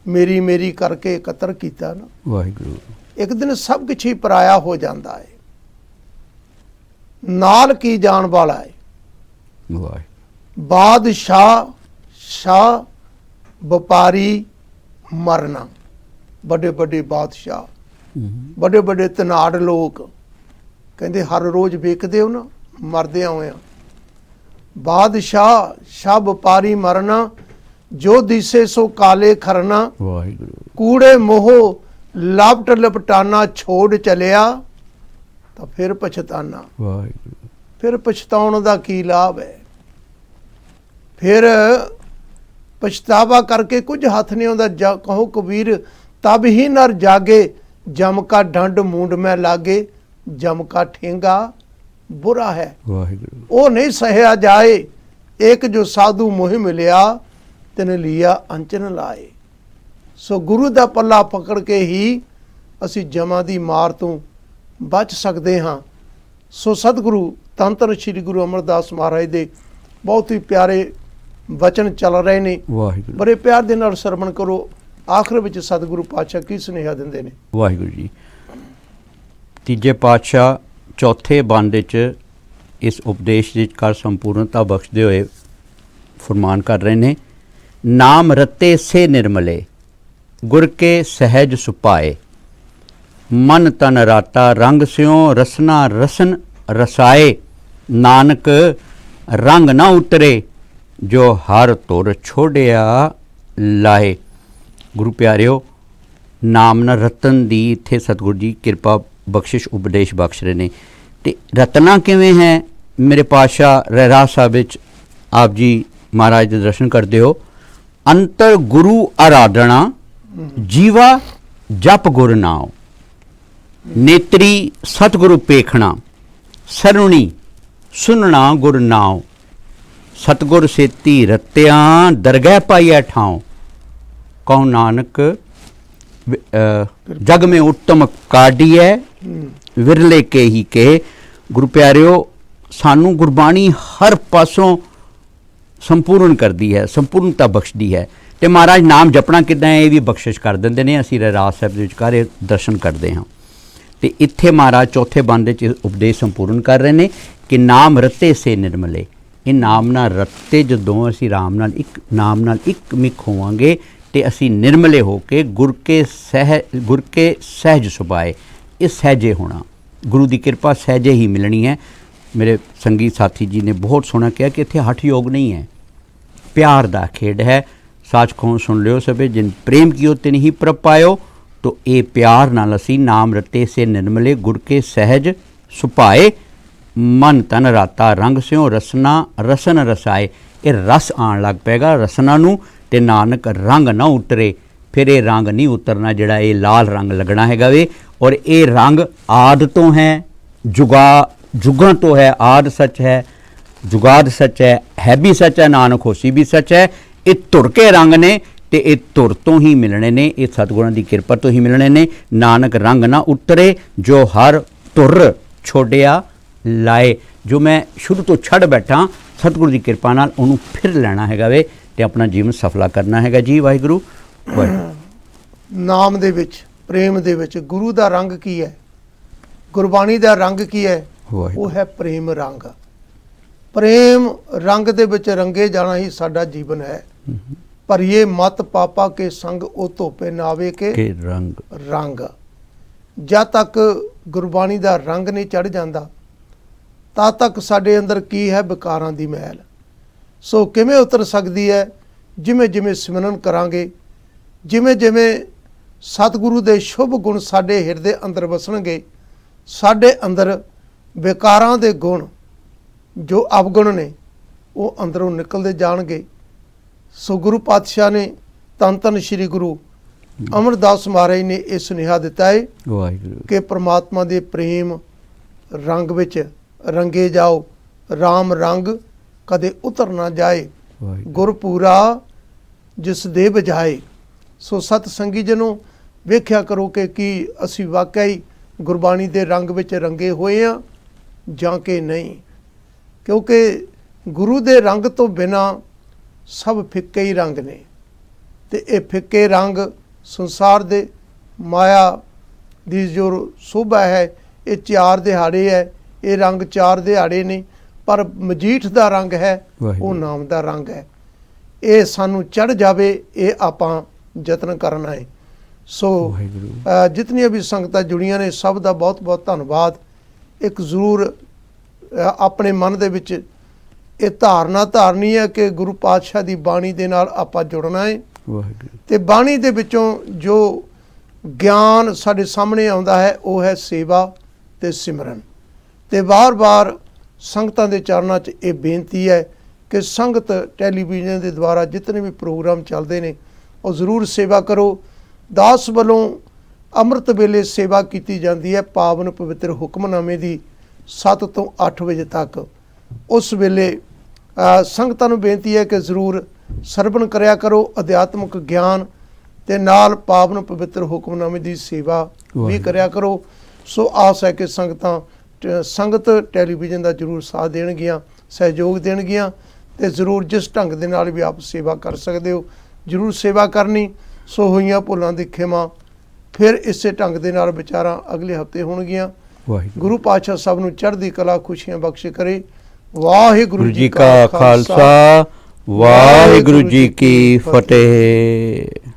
ਮੇਰੀ ਮੇਰੀ ਕਰਕੇ ਇਕੱਤਰ ਕੀਤਾ ਨਾ, ਵਾਹਿਗੁਰੂ। ਇੱਕ ਦਿਨ ਸਭ ਕੁਛ ਹੀ ਪਰਾਇਆ ਹੋ ਜਾਂਦਾ ਹੈ। ਨਾਲ ਕੀ ਜਾਣ ਵਾਲਾ ਹੈ। ਵਾਹਿਗੁਰੂ। ਬਾਦਸ਼ਾਹ ਸ਼ਾਹ ਵਪਾਰੀ ਮਰਨਾ। ਵੱਡੇ ਵੱਡੇ ਬਾਦਸ਼ਾਹ, ਵੱਡੇ ਵੱਡੇ ਧਨਾੜ ਲੋਕ ਕਹਿੰਦੇ ਹਰ ਰੋਜ਼ ਵੇਖਦੇ ਹੋ ਨਾ ਮਰਦੇ ਹੋਏ ਆ। ਬਾਦਸ਼ਾਹ ਸ਼ਾਹ ਵਪਾਰੀ ਮਰਨਾ, ਜੋ ਦਿਸੇ ਸੋ ਕਾਲੇ ਖਰਨਾ। ਵਾਹਿਗੁਰੂ। ਕੂੜੇ ਮੋਹ ਲਪਟ ਲਪਟਾਨਾ ਛੋੜ ਚਲਿਆ ਤਾਂ ਫਿਰ ਪਛਤਾਨਾ। ਵਾਹਿਗੁਰੂ। ਫਿਰ ਪਛਤਾਉਣ ਦਾ ਕੀ ਲਾਭ ਹੈ। ਫਿਰ ਪਛਤਾਵਾ ਕਰਕੇ ਕੁਝ ਹੱਥ ਨਹੀਂ ਆਉਂਦਾ। ਕਹੋ ਕਬੀਰ ਤਬ ਹੀ ਨਰ ਜਾਗੇ, ਜਮ ਕਾ ਡੰਡ ਮੂੰਡ ਮੈਂ ਲਾਗੇ। ਜਮ ਕਾ ਠੇਂਗਾ ਬੁਰਾ ਹੈ, ਵਾਹਿਗੁਰੂ। ਉਹ ਨਹੀਂ ਸਹਿਆ ਜਾਏ। ਇੱਕ ਜੋ ਸਾਧੂ ਮੋਹ ਮਿਲਿਆ, ਤਿਨ ਲਿਆ ਅੰਚਨ ਲਾਏ। ਸੋ ਗੁਰੂ ਦਾ ਪੱਲਾ ਪਕੜ ਕੇ ਹੀ ਅਸੀਂ ਜਮਾਂ ਦੀ ਮਾਰ ਤੋਂ ਬਚ ਸਕਦੇ ਹਾਂ। ਸੋ ਸਤਿਗੁਰੂ ਧੰਨ ਧੰਨ ਸ੍ਰੀ ਗੁਰੂ ਅਮਰਦਾਸ ਮਹਾਰਾਜ ਦੇ ਬਹੁਤ ਹੀ ਪਿਆਰੇ ਵਚਨ ਚੱਲ ਰਹੇ ਨੇ। ਵਾਹਿਗੁਰੂ। ਬੜੇ ਪਿਆਰ ਦੇ ਨਾਲ ਸਰਵਣ ਕਰੋ। ਆਖਰ ਵਿੱਚ ਸਤਿਗੁਰੂ ਪਾਤਸ਼ਾਹ ਕੀ ਸੁਨੇਹਾ ਦਿੰਦੇ ਨੇ। ਵਾਹਿਗੁਰੂ ਜੀ। ਤੀਜੇ ਪਾਤਸ਼ਾਹ ਚੌਥੇ ਬੰਦ ਵਿੱਚ ਇਸ ਉਪਦੇਸ਼ ਦੀ ਕਰ ਸੰਪੂਰਨਤਾ ਬਖਸ਼ਦੇ ਹੋਏ ਫਰਮਾਨ ਕਰ ਰਹੇ ਨੇ। ਨਾਮ ਰਤੇ ਸੇ ਨਿਰਮਲੇ, ਗੁਰ ਕੇ ਸਹਿਜ ਸੁਪਾਏ। ਮਨ ਤਨ ਰਾਤਾ ਰੰਗ ਸਿਉ, ਰਸਨਾ ਰਸਨ ਰਸਾਏ। ਨਾਨਕ ਰੰਗ ਨਾ ਉਤਰੇ, ਜੋ ਹਰ ਤੁਰ ਛੋੜਿਆ ਲਾਏ। ਗੁਰੂ ਪਿਆਰਿਓ, ਨਾਮ ਨਾ ਰਤਨ ਦੀ ਇੱਥੇ ਸਤਿਗੁਰੂ ਜੀ ਕਿਰਪਾ ਬਖਸ਼ਿਸ਼ ਉਪਦੇਸ਼ ਬਖਸ਼ ਰਹੇ ਨੇ। ਅਤੇ ਰਤਨਾ ਕਿਵੇਂ ਹੈ? ਮੇਰੇ ਪਾਤਸ਼ਾਹ ਰਹਿਰਾਸ ਸਾਹਿਬ ਵਿੱਚ ਆਪ ਜੀ ਮਹਾਰਾਜ ਦੇ ਦਰਸ਼ਨ ਕਰਦੇ ਹੋ। ਅੰਤਰ ਗੁਰੂ ਆਰਾਧਨਾ, ਜੀਵਾ ਜਪ ਗੁਰ ਨਾਉ। ਨੇਤਰੀ ਸਤਿਗੁਰੂ ਪੇਖਣਾ, ਸਰੁਣੀ ਸੁਨਣਾ ਗੁਰ ਨਾਉ। ਸਤਿਗੁਰ ਸੇਤੀ ਰਤਿਆਂ, ਦਰਗਹਿ ਪਾਈਐ ਠਾਉ। ਕਹੋ ਨਾਨਕ ਜਗ में उत्तम काढ़िए, ਵਿਰਲੇ ਕੇ ਹੀ ਕੇ। ਗੁਰੂ ਪਿਆਰਿਓ, ਸਾਨੂੰ ਗੁਰਬਾਣੀ ਹਰ ਪਾਸੋਂ ਸੰਪੂਰਨ ਕਰਦੀ ਹੈ, ਸੰਪੂਰਨਤਾ ਬਖਸ਼ਦੀ ਹੈ। ਅਤੇ ਮਹਾਰਾਜ ਨਾਮ ਜਪਣਾ ਕਿੱਦਾਂ ਹੈ ਇਹ ਵੀ ਬਖਸ਼ਿਸ਼ ਕਰ ਦਿੰਦੇ ਨੇ। ਅਸੀਂ ਰਹਿਰਾਸ ਸਾਹਿਬ ਦੇ ਵਿਚਕਾਰ ਇਹ ਦਰਸ਼ਨ ਕਰਦੇ ਹਾਂ। ਅਤੇ ਇੱਥੇ ਮਹਾਰਾਜ ਚੌਥੇ ਬੰਦ ਵਿੱਚ ਉਪਦੇਸ਼ ਸੰਪੂਰਨ ਕਰ ਰਹੇ ਨੇ ਕਿ ਨਾਮ ਰਤੇ ਸੇ ਨਿਰਮਲੇ। ਇਹ ਨਾਮ ਨਾਲ ਰਤੇ ਜਦੋਂ ਅਸੀਂ ਨਾਮ ਨਾਲ ਇੱਕ ਮਿਕ ਹੋਵਾਂਗੇ ਅਤੇ ਅਸੀਂ ਨਿਰਮਲੇ ਹੋ ਕੇ ਗੁਰ ਕੇ ਸਹਿਜ ਸੁਭਾਏ। ਇਹ ਸਹਿਜੇ ਹੋਣਾ, ਗੁਰੂ ਦੀ ਕਿਰਪਾ ਸਹਿਜੇ ਹੀ ਮਿਲਣੀ ਹੈ। ਮੇਰੇ ਸੰਗੀ ਸਾਥੀ ਜੀ ਨੇ ਬਹੁਤ ਸੋਹਣਾ ਕਿਹਾ ਕਿ ਇੱਥੇ ਹਠ ਯੋਗ ਨਹੀਂ ਹੈ, ਪਿਆਰ ਦਾ ਖੇਡ ਹੈ। ਸਾਚ ਖੋਂ ਸੁਣ ਲਿਓ ਸਭੇ, ਜਿਨ ਪ੍ਰੇਮ ਕੀਓ ਤਿਨ ਹੀ ਪ੍ਰਭ ਪਾਇਓ। ਤੋ ਇਹ ਪਿਆਰ ਨਾਲ ਅਸੀਂ ਨਾਮ ਰਤੇ ਸੇ ਨਿਰਮਲੇ, ਗੁਰ ਕੇ ਸਹਿਜ ਸੁਭਾਏ। ਮਨ ਤਨ ਰਾਤਾ ਰੰਗ ਸਿਉ, ਰਸਨਾ ਰਸਨ ਰਸਾਏ। ਇਹ ਰਸ ਆਉਣ ਲੱਗ ਪਏਗਾ ਰਸਨਾ ਨੂੰ, ਅਤੇ ਨਾਨਕ ਰੰਗ ਨਾ ਉਤਰੇ। ਫਿਰ ਇਹ ਰੰਗ ਨਹੀਂ ਉਤਰਨਾ, ਜਿਹੜਾ ਇਹ ਲਾਲ ਰੰਗ ਲੱਗਣਾ ਹੈਗਾ ਵੇ। ਔਰ ਇਹ ਰੰਗ ਆਦਿ ਤੋਂ ਹੈ, ਜੁਗਾਂ ਤੋਂ ਹੈ। ਆਦਿ ਸੱਚ ਹੈ, ਜੁਗਾਦ ਸੱਚ ਹੈ ਵੀ ਸੱਚ ਹੈ, ਨਾਨਕ ਹੋਸੀ ਵੀ ਸੱਚ ਹੈ। ਇਹ ਧੁਰ ਕੇ ਰੰਗ ਨੇ ਅਤੇ ਇਹ ਧੁਰ ਤੋਂ ਹੀ ਮਿਲਣੇ ਨੇ, ਇਹ ਸਤਿਗੁਰਾਂ ਦੀ ਕਿਰਪਾ ਤੋਂ ਹੀ ਮਿਲਣੇ ਨੇ। ਨਾਨਕ ਰੰਗ ਨਾ ਉਤਰੇ, ਜੋ ਹਰ ਧੁਰ ਛੋੜਿਆ ਲਾਏ। ਜੋ ਮੈਂ ਸ਼ੁਰੂ ਤੋਂ ਛੱਡ ਬੈਠਾ, ਸਤਿਗੁਰੂ ਦੀ ਕਿਰਪਾ ਨਾਲ ਉਹਨੂੰ ਫਿਰ ਲੈਣਾ ਹੈਗਾ ਵੇ ਅਤੇ ਆਪਣਾ ਜੀਵਨ ਸਫਲਾ ਕਰਨਾ ਹੈਗਾ ਜੀ। ਵਾਹਿਗੁਰੂ। ਨਾਮ ਦੇ ਵਿੱਚ, ਪ੍ਰੇਮ ਦੇ ਵਿੱਚ ਗੁਰੂ ਦਾ ਰੰਗ ਕੀ ਹੈ? ਗੁਰਬਾਣੀ ਦਾ ਰੰਗ ਕੀ ਹੈ? ਉਹ ਹੈ ਪ੍ਰੇਮ ਰੰਗ। ਪ੍ਰੇਮ ਰੰਗ ਦੇ ਵਿੱਚ ਰੰਗੇ ਜਾਣਾ ਹੀ ਸਾਡਾ ਜੀਵਨ ਹੈ। ਪਰ ਇਹ ਮਤ ਪਾਪਾ ਕੇ ਸੰਗ ਉਹ ਧੋਪੇ ਨਾਵੇ ਕੇ ਰੰਗ। ਜਦ ਤੱਕ ਗੁਰਬਾਣੀ ਦਾ ਰੰਗ ਨਹੀਂ ਚੜ੍ਹ ਜਾਂਦਾ, ਤਦ ਤੱਕ ਸਾਡੇ ਅੰਦਰ ਕੀ ਹੈ? ਵਿਕਾਰਾਂ ਦੀ ਮੈਲ। ਸੋ ਕਿਵੇਂ ਉਤਰ ਸਕਦੀ ਹੈ? ਜਿਵੇਂ ਜਿਵੇਂ ਸਿਮਰਨ ਕਰਾਂਗੇ, ਜਿਵੇਂ ਜਿਵੇਂ ਸਤਿਗੁਰੂ ਦੇ ਸ਼ੁਭ ਗੁਣ ਸਾਡੇ ਹਿਰਦੇ ਅੰਦਰ ਵਸਣਗੇ, ਸਾਡੇ ਅੰਦਰ ਵਿਕਾਰਾਂ ਦੇ ਗੁਣ ਜੋ ਅਵਗੁਣ ਨੇ ਉਹ ਅੰਦਰੋਂ ਨਿਕਲਦੇ ਜਾਣਗੇ। ਸੋ ਗੁਰੂ ਪਾਤਸ਼ਾਹ ਨੇ ਧੰਨ ਧੰਨ ਸ੍ਰੀ ਗੁਰੂ ਅਮਰਦਾਸ ਮਹਾਰਾਜ ਨੇ ਇਹ ਸੁਨੇਹਾ ਦਿੱਤਾ ਹੈ ਕਿ ਪ੍ਰਮਾਤਮਾ ਦੇ ਪ੍ਰੇਮ ਰੰਗ ਵਿੱਚ ਰੰਗੇ ਜਾਓ। ਰਾਮ ਰੰਗ ਕਦੇ ਉਤਰ ਨਾ ਜਾਏ, ਗੁਰਪੂਰਾ ਜਿਸ ਦੇ ਬਜਾਏ। ਸੋ ਸਤ ਸੰਗੀ ਜਨੋ, ਵੇਖਿਆ ਕਰੋ ਕਿ ਕੀ ਅਸੀਂ ਵਾਕਿਆ ਹੀ ਗੁਰਬਾਣੀ ਦੇ ਰੰਗ ਵਿੱਚ ਰੰਗੇ ਹੋਏ ਆ ਜਾਂ ਕਿ ਨਹੀਂ, ਕਿਉਂਕਿ ਗੁਰੂ ਦੇ ਰੰਗ ਤੋਂ ਬਿਨਾਂ ਸਭ ਫਿੱਕੇ ਹੀ ਰੰਗ ਨੇ। ਤੇ ਇਹ ਫਿੱਕੇ ਰੰਗ ਸੰਸਾਰ ਦੇ ਮਾਇਆ ਦੀ ਜੋ ਸ਼ੋਭਾ ਹੈ, ਇਹ 4 ਦਿਹਾੜੇ ਹੈ, ਇਹ ਰੰਗ 4 ਦਿਹਾੜੇ ਨੇ, ਪਰ ਮਜੀਠ ਦਾ ਰੰਗ ਹੈ ਉਹ ਨਾਮ ਦਾ ਰੰਗ ਹੈ। ਇਹ ਸਾਨੂੰ ਚੜ੍ਹ ਜਾਵੇ, ਇਹ ਆਪਾਂ ਯਤਨ ਕਰਨਾ ਹੈ। ਸੋ ਜਿਤਨੀਆਂ ਵੀ ਸੰਗਤਾਂ ਜੁੜੀਆਂ ਨੇ ਸਭ ਦਾ ਬਹੁਤ ਬਹੁਤ ਧੰਨਵਾਦ। ਇੱਕ ਜ਼ਰੂਰ ਆਪਣੇ ਮਨ ਦੇ ਵਿੱਚ ਇਹ ਧਾਰਨਾ ਧਾਰਨੀ ਹੈ ਕਿ ਗੁਰੂ ਪਾਤਸ਼ਾਹ ਦੀ ਬਾਣੀ ਦੇ ਨਾਲ ਆਪਾਂ ਜੁੜਨਾ ਹੈ, ਤੇ ਬਾਣੀ ਦੇ ਵਿੱਚੋਂ ਜੋ ਗਿਆਨ ਸਾਡੇ ਸਾਹਮਣੇ ਆਉਂਦਾ ਹੈ ਉਹ ਹੈ ਸੇਵਾ ਤੇ ਸਿਮਰਨ। ਤੇ ਵਾਰ-ਵਾਰ ਸੰਗਤਾਂ ਦੇ ਚਰਨਾਂ 'ਚ ਇਹ ਬੇਨਤੀ ਹੈ ਕਿ ਸੰਗਤ ਟੈਲੀਵਿਜ਼ਨ ਦੇ ਦੁਆਰਾ ਜਿਤਨੇ ਵੀ ਪ੍ਰੋਗਰਾਮ ਚੱਲਦੇ ਨੇ ਉਹ ਜ਼ਰੂਰ ਸੇਵਾ ਕਰੋ। ਦਾਸ ਵੱਲੋਂ ਅੰਮ੍ਰਿਤ ਵੇਲੇ ਸੇਵਾ ਕੀਤੀ ਜਾਂਦੀ ਹੈ ਪਾਵਨ ਪਵਿੱਤਰ ਹੁਕਮਨਾਮੇ ਦੀ 7 ਤੋਂ 8 ਵਜੇ ਤੱਕ। ਉਸ ਵੇਲੇ ਸੰਗਤਾਂ ਨੂੰ ਬੇਨਤੀ ਹੈ ਕਿ ਜ਼ਰੂਰ ਸਰਵਣ ਕਰਿਆ ਕਰੋ ਅਧਿਆਤਮਿਕ ਗਿਆਨ ਤੇ ਨਾਲ ਪਾਵਨ ਪਵਿੱਤਰ ਹੁਕਮਨਾਮੇ ਦੀ ਸੇਵਾ ਵੀ ਕਰਿਆ ਕਰੋ। ਸੋ ਆਸ ਹੈ ਕਿ ਸੰਗਤ ਟੈਲੀਵਿਜ਼ਨ ਦਾ ਜ਼ਰੂਰ ਸਾਥ ਦੇਣਗੀਆਂ, ਸਹਿਯੋਗ ਦੇਣਗੀਆਂ, ਤੇ ਜ਼ਰੂਰ ਜਿਸ ਢੰਗ ਦੇ ਨਾਲ ਵੀ ਆਪ ਸੇਵਾ ਕਰ ਸਕਦੇ ਹੋ ਜ਼ਰੂਰ ਸੇਵਾ ਕਰਨੀ। ਸੋ ਹੋਈਆਂ ਭੁੱਲਾਂ ਦੀ ਖਿਮਾ, ਫਿਰ ਇਸੇ ਢੰਗ ਦੇ ਨਾਲ ਵਿਚਾਰਾਂ ਅਗਲੇ ਹਫਤੇ ਹੋਣਗੀਆਂ। ਗੁਰੂ ਪਾਤਸ਼ਾਹ ਸਭ ਨੂੰ ਚੜ੍ਹਦੀ ਕਲਾ ਖੁਸ਼ੀਆਂ ਬਖਸ਼ੇ ਕਰੇ। ਵਾਹਿਗੁਰੂ ਜੀ ਕਾ ਖਾਲਸਾ, ਵਾਹਿਗੁਰੂ ਜੀ ਕੀ ਫਤਿਹ।